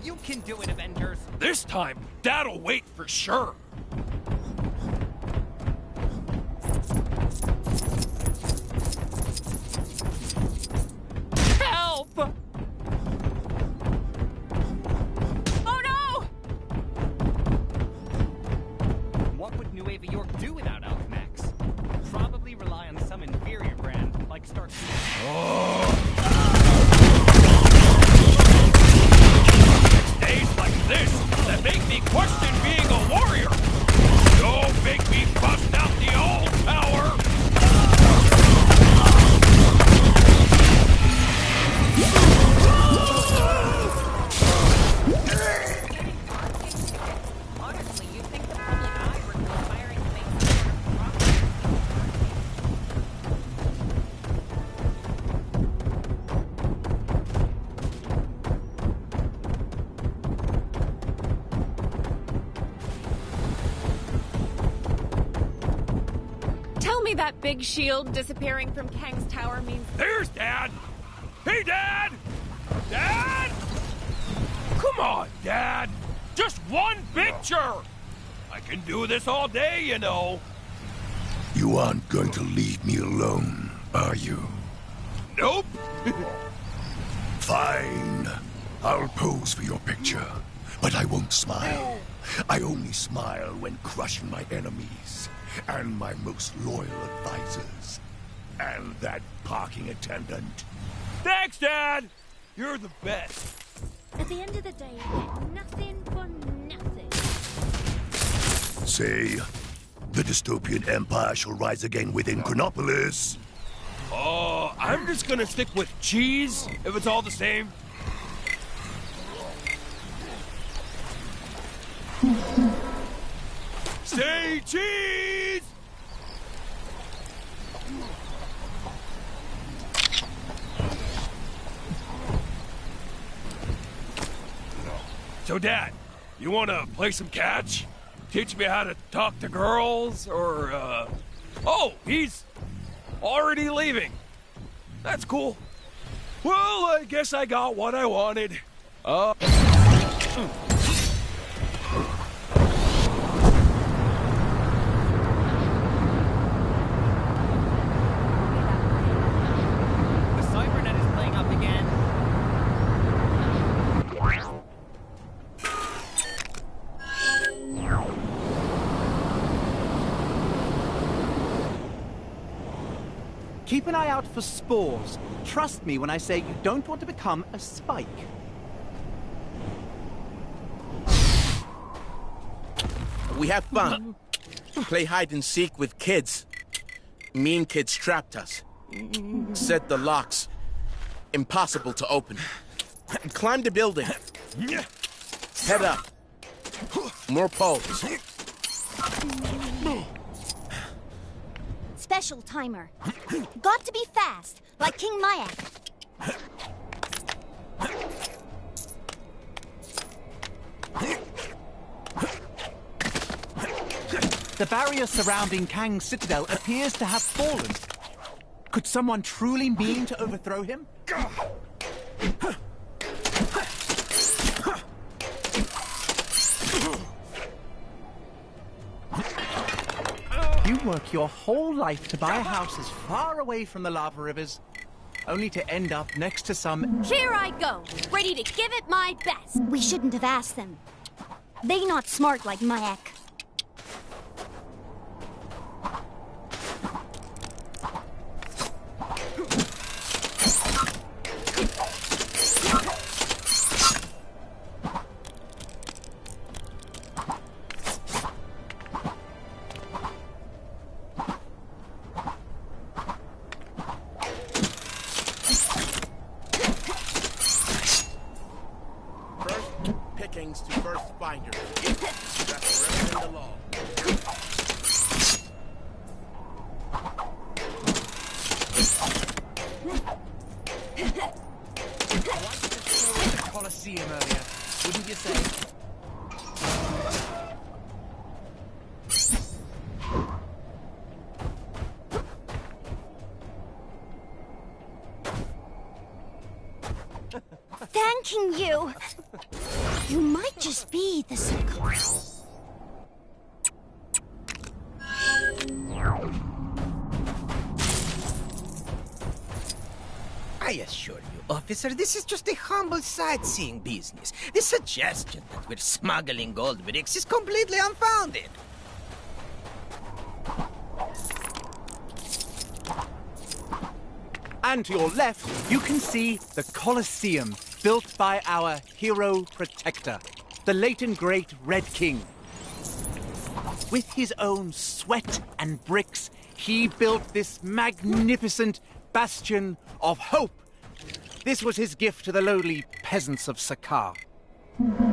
You can do it, Avengers. This time, Dad'll wait for sure. Help! Oh no! What would Nueva York do without Alchemax? Probably rely on some inferior brand, like Stark. Days like this that make me question being a warrior. Don't make me bust out the old power. Honestly, you'd think the public eye were conspiring to make Tell me that big shield disappearing from Kang's tower means... There's Dad! Hey, Dad! Dad! Come on, Dad! Just one picture! I can do this all day, you know. You aren't going to leave me alone, are you? Nope. Fine. I'll pose for your picture, but I won't smile. I only smile when crushing my enemies and my most loyal advisors. And that parking attendant. Thanks, Dad! You're the best. At the end of the day, you get nothing for nothing. Say, the dystopian empire shall rise again within Chronopolis. I'm just gonna stick with cheese, if it's all the same. Say cheese! So, Dad, you wanna play some catch? Teach me how to talk to girls, or, Oh, he's already leaving. That's cool. Well, I guess I got what I wanted. The Cybernet is playing up again. Keep an eye out for spores. Trust me when I say you don't want to become a spike. We have fun. Play hide and seek with kids. Mean kids trapped us. Set the locks. Impossible to open. Climb the building. Head up. More poles. Special timer. Got to be fast, like King Mayak. The barrier surrounding Kang's citadel appears to have fallen. Could someone truly mean to overthrow him? You work your whole life to buy a house as far away from the lava rivers, only to end up next to some... Here I go, ready to give it my best. We shouldn't have asked them. They not smart like Mayak. thanking you. You might just be the Sakaar. I assure you, officer, this is just a humble sightseeing business. The suggestion that we're smuggling gold bricks is completely unfounded. And to your left, you can see the Colosseum, built by our hero protector, the late and great Red King. With his own sweat and bricks, he built this magnificent bastion of hope. This was his gift to the lowly peasants of Sakaar.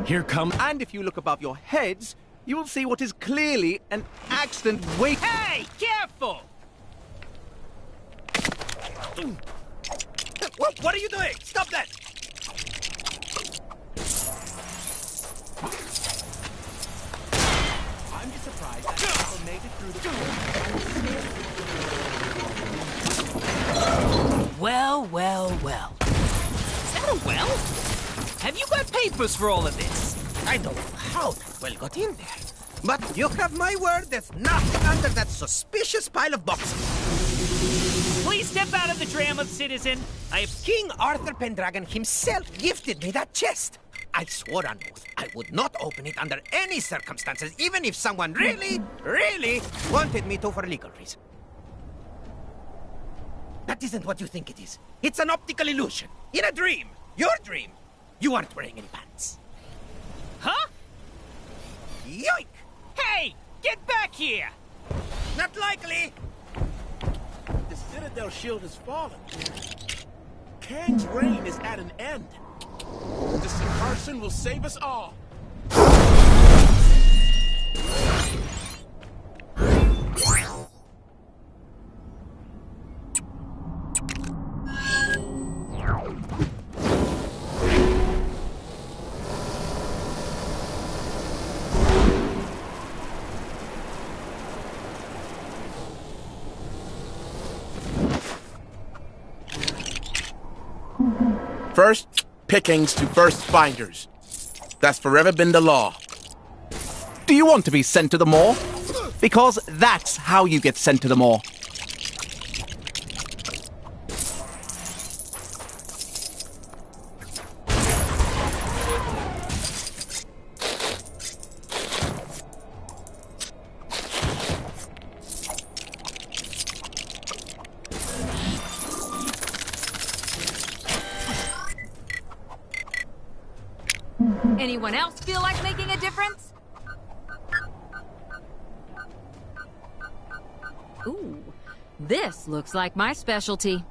Here come... And if you look above your heads, you will see what is clearly an accident waiting... Hey, careful! What are you doing? Stop that! I'm just surprised that people made it through the... Well. Is that a well? Have you got papers for all of this? I don't know how that well got in there. But you have my word, there's nothing under that suspicious pile of boxes. Please step out of the drama, citizen. King Arthur Pendragon himself gifted me that chest. I swore on oath I would not open it under any circumstances, even if someone really wanted me to for legal reasons. That isn't what you think it is. It's an optical illusion. In a dream. Your dream. You aren't wearing any pants. Huh? Yoink! Hey! Get back here! Not likely! The Citadel shield has fallen. Kang's reign is at an end. The Sakaarson will save us all. First pickings to first finders. That's forever been the law. Do you want to be sent to the maw? Because that's how you get sent to the maw. Anyone else feel like making a difference? Ooh, this looks like my specialty.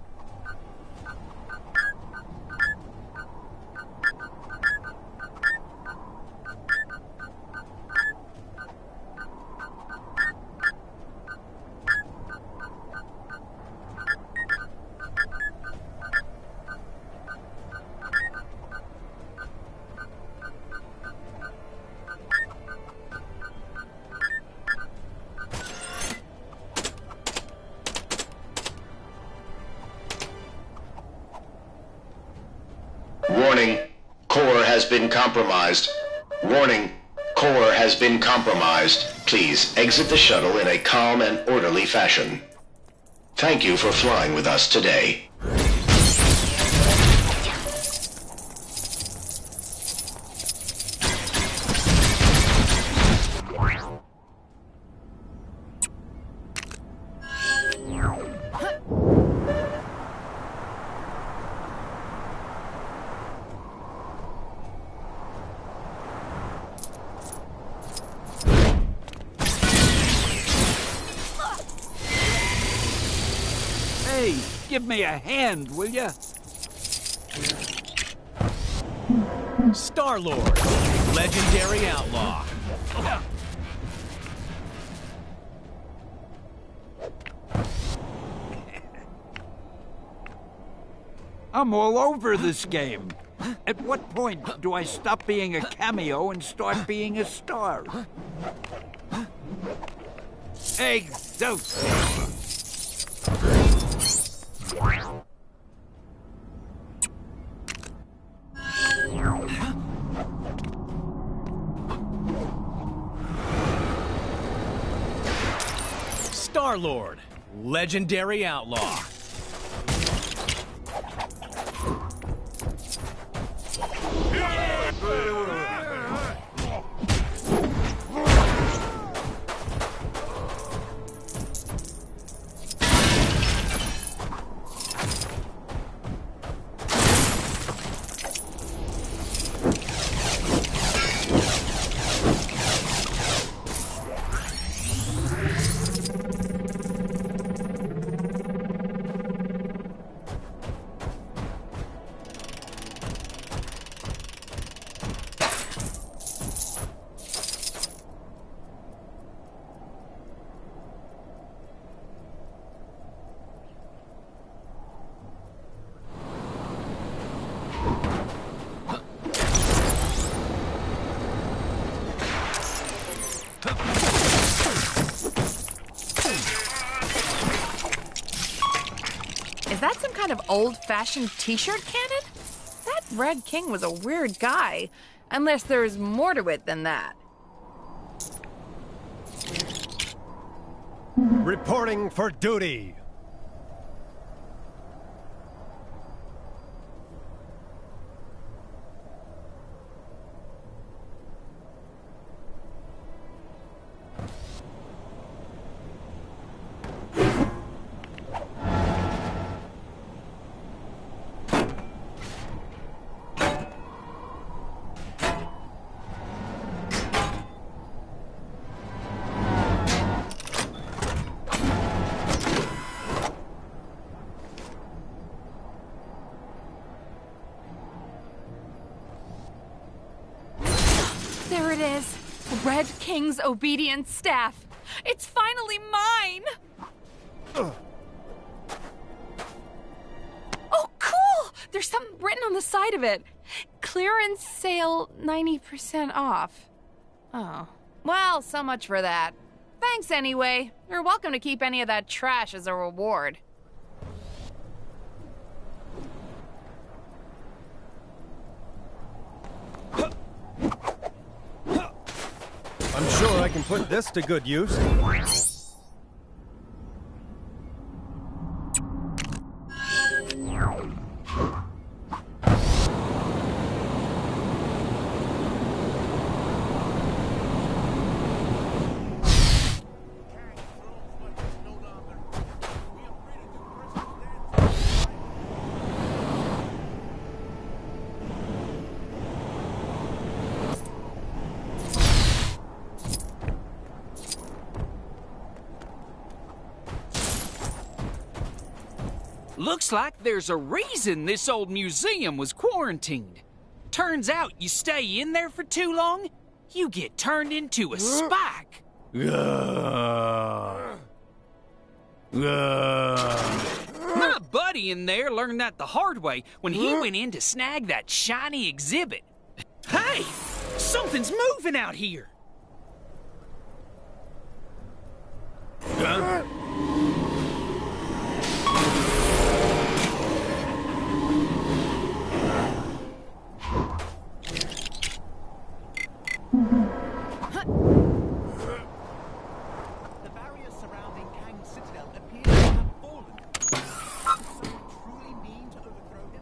Warning, core has been compromised. Warning, core has been compromised. Please exit the shuttle in a calm and orderly fashion. Thank you for flying with us today. Hey, give me a hand, will ya? Star-Lord, legendary outlaw. I'm all over this game. At what point do I stop being a cameo and start being a star? Excelsior! Star-Lord, legendary outlaw. Is that some kind of old-fashioned t-shirt cannon? That Red King was a weird guy, unless there's more to it than that. Reporting for duty. There it is. Red King's obedience staff. It's finally mine! Oh, cool! There's something written on the side of it. Clearance sale 90% off. Oh. Well, so much for that. Thanks anyway. You're welcome to keep any of that trash as a reward. I'm sure I can put this to good use. Looks like there's a reason this old museum was quarantined. Turns out you stay in there for too long, you get turned into a spike. My buddy in there learned that the hard way when he went in to snag that shiny exhibit. Hey! Something's moving out here! The barriers surrounding Kang's citadel appear to have fallen. Is someone truly mean to overthrow him?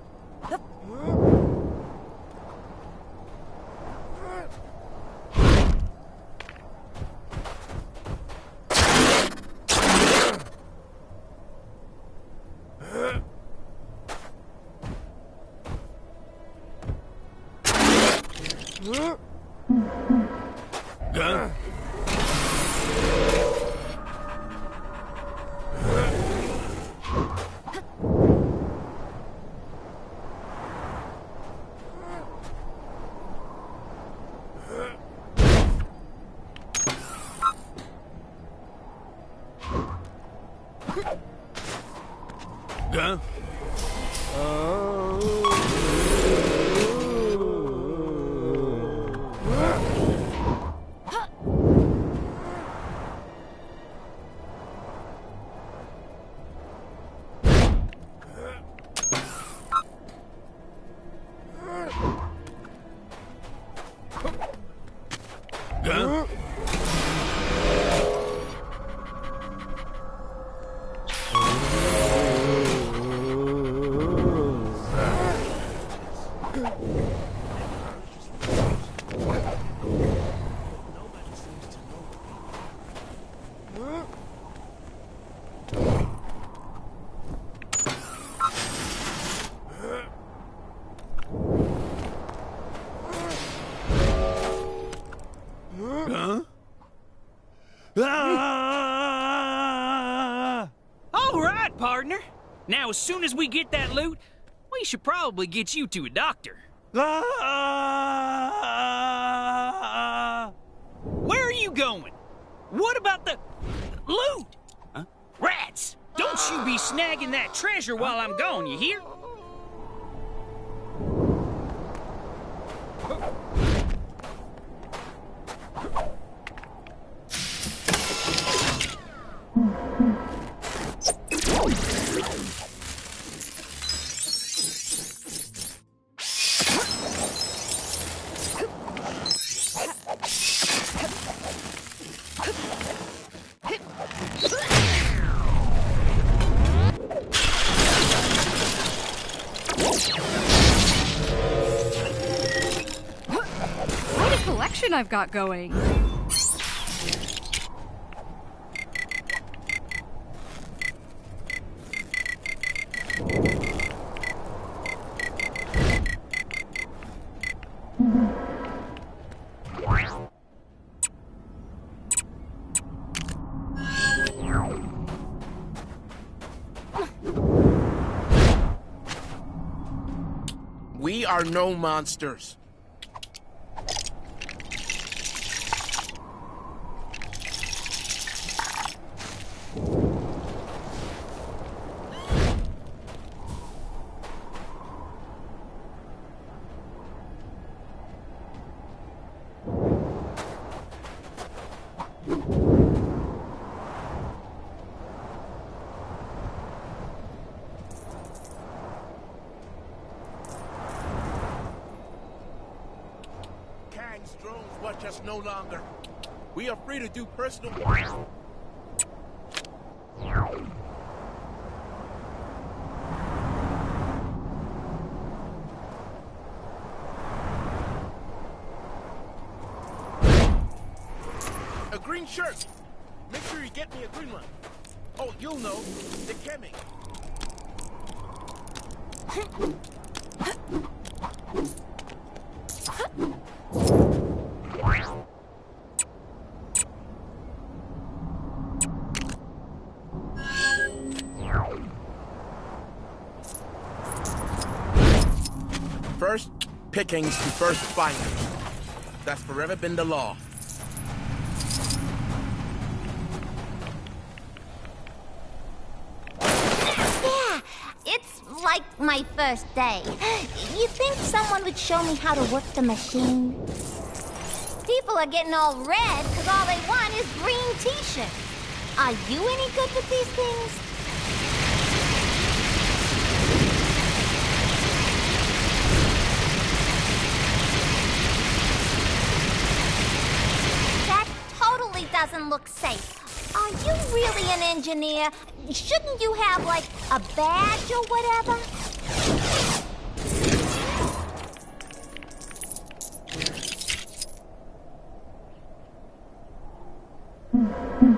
partner. Now, as soon as we get that loot, we should probably get you to a doctor. Where are you going? What about the loot? Huh? Rats! Don't you be snagging that treasure while I'm gone, you hear? What a collection I've got going. We are no monsters. Kang's drones watch us no longer. We are free to do personal... A green shirt! Make sure you get me a green one. Oh, you'll know. The Kemi. First pickings to first finders. That's forever been the law. Yeah, it's like my first day. You think someone would show me how to work the machine? People are getting all red because all they want is green t-shirts. Are you any good with these things? That totally doesn't look safe. Are you really an engineer? Shouldn't you have, like, a badge or whatever?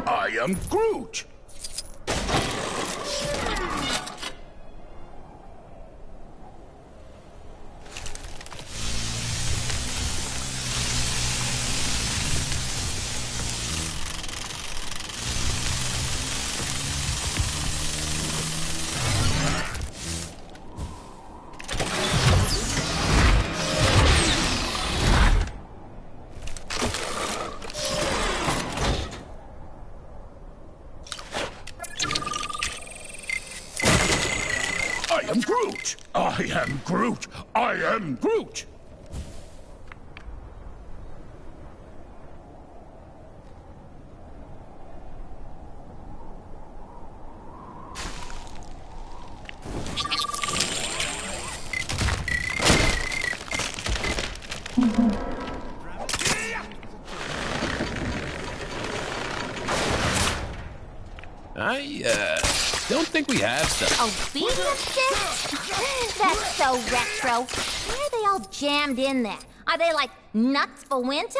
I am Groot. I am Groot! I am Groot! I am Groot! I don't think we have stuff. Obedience disc? That's so retro. Why are they all jammed in there? Are they like nuts for winter?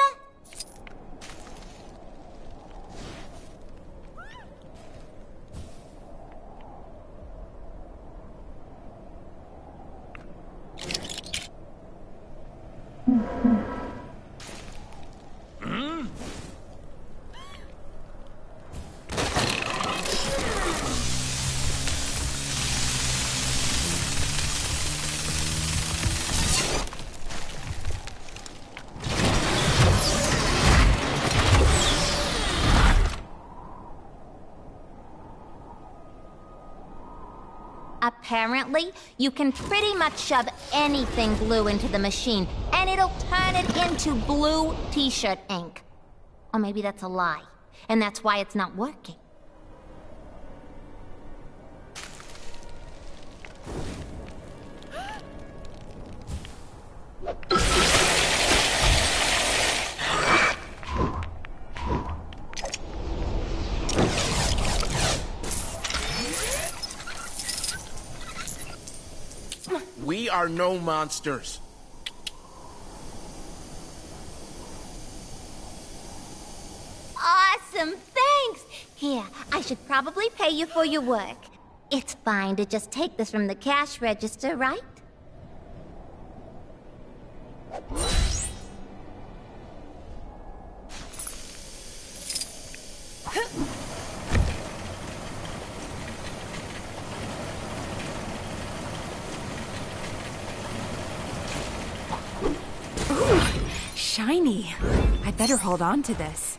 Apparently, you can pretty much shove anything blue into the machine, and it'll turn it into blue t-shirt ink. Or maybe that's a lie, and that's why it's not working. We are no monsters. Awesome, thanks! Here, I should probably pay you for your work. It's fine to just take this from the cash register, right? Ooh, shiny. I'd better hold on to this.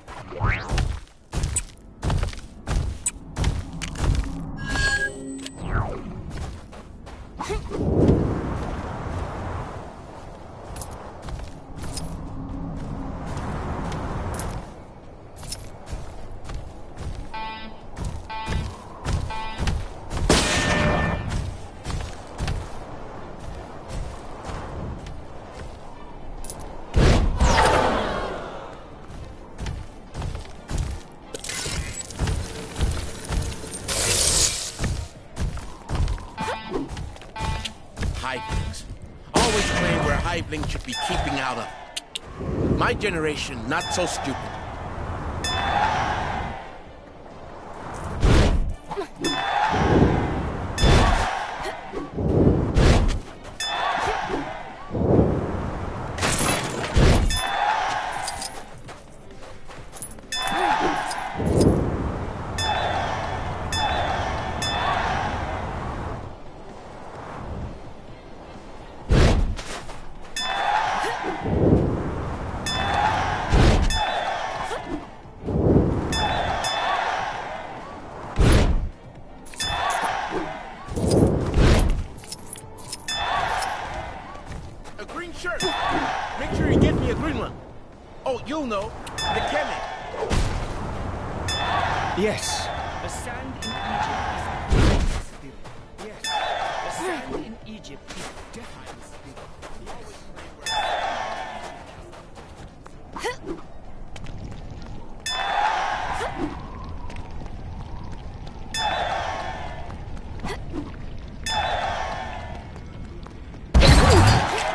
Hivelings. Always claim where hivelings should be keeping out of. My generation, not so stupid. A green shirt! Make sure you get me a green one. Oh, you'll know. The chemist. Yes. The sand in Egypt is spirit. Yes. The sand in Egypt is definitely spirit.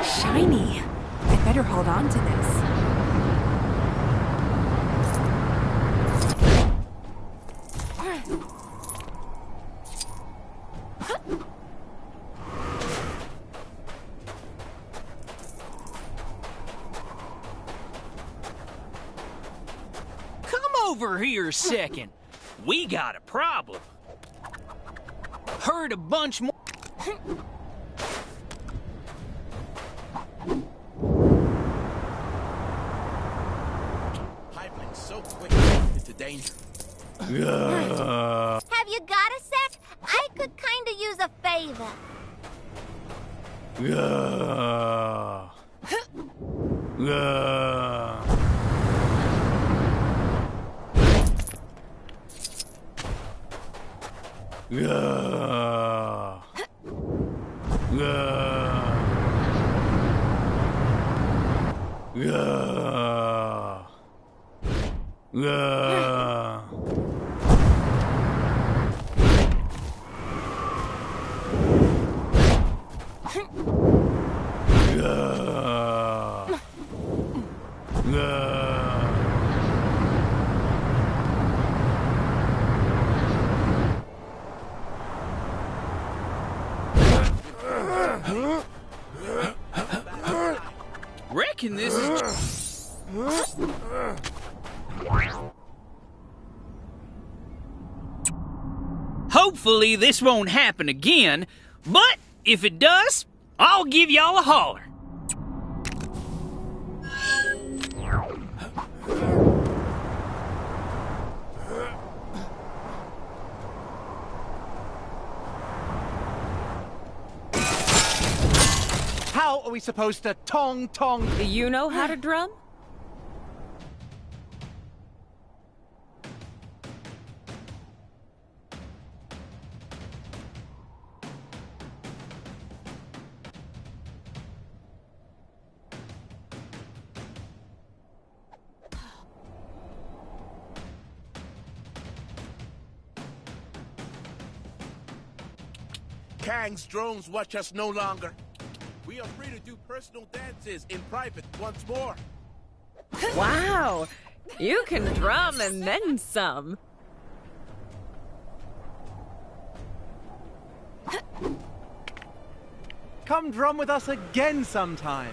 Shiny. I'd better hold on to this. Come over here a second. We got a problem. Heard a bunch more. Hiveling's so quick into danger. Have you got a sec? I could kinda use a favor. Reckon this is. Hopefully this won't happen again, but if it does, I'll give y'all a holler. How are we supposed to tong? Do you know how to drum? Kang's drones watch us no longer. We are free to do personal dances in private once more. Wow! You can drum and then some. Come drum with us again sometime.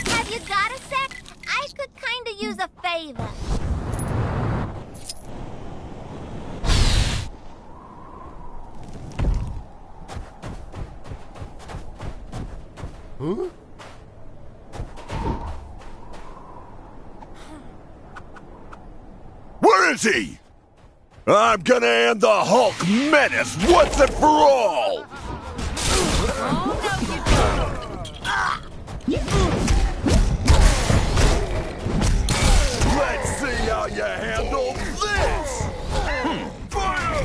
Have you got a sec? I could kinda use a favor. Huh? Where is he? I'm gonna end the Hulk menace once and for all! Let's see how you handle this! Fire!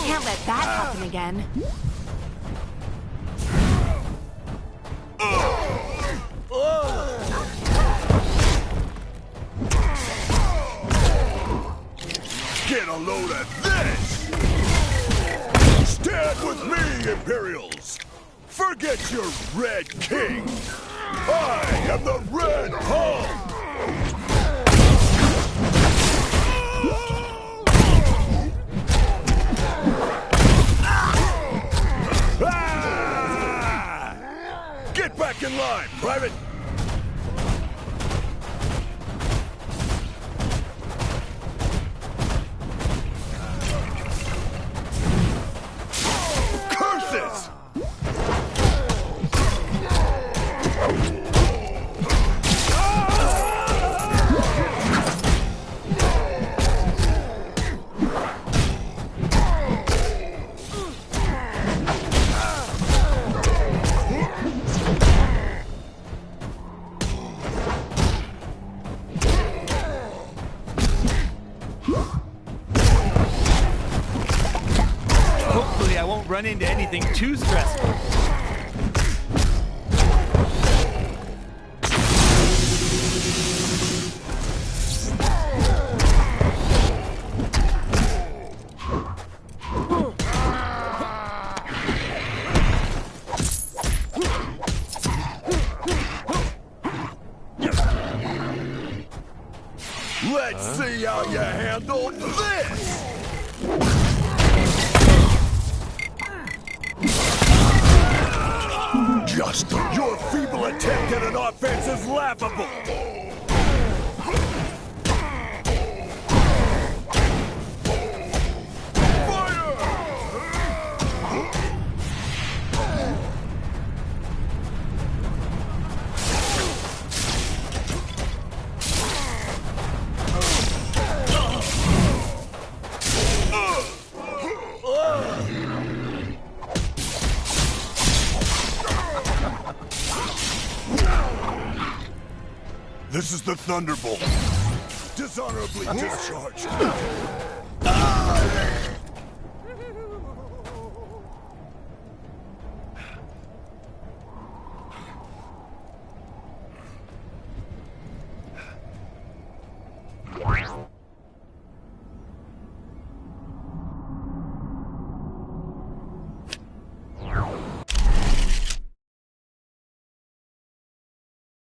Can't let that happen again. Get a load of this! Stand with me, Imperials! Forget your Red King! I am the Red Hulk! Get back in line, Private! Curses! Hopefully I won't run into anything too stressful. Let's see how you handle this! Just your feeble attempt at an offense is laughable! This is the Thunderbolt. Dishonorably discharged.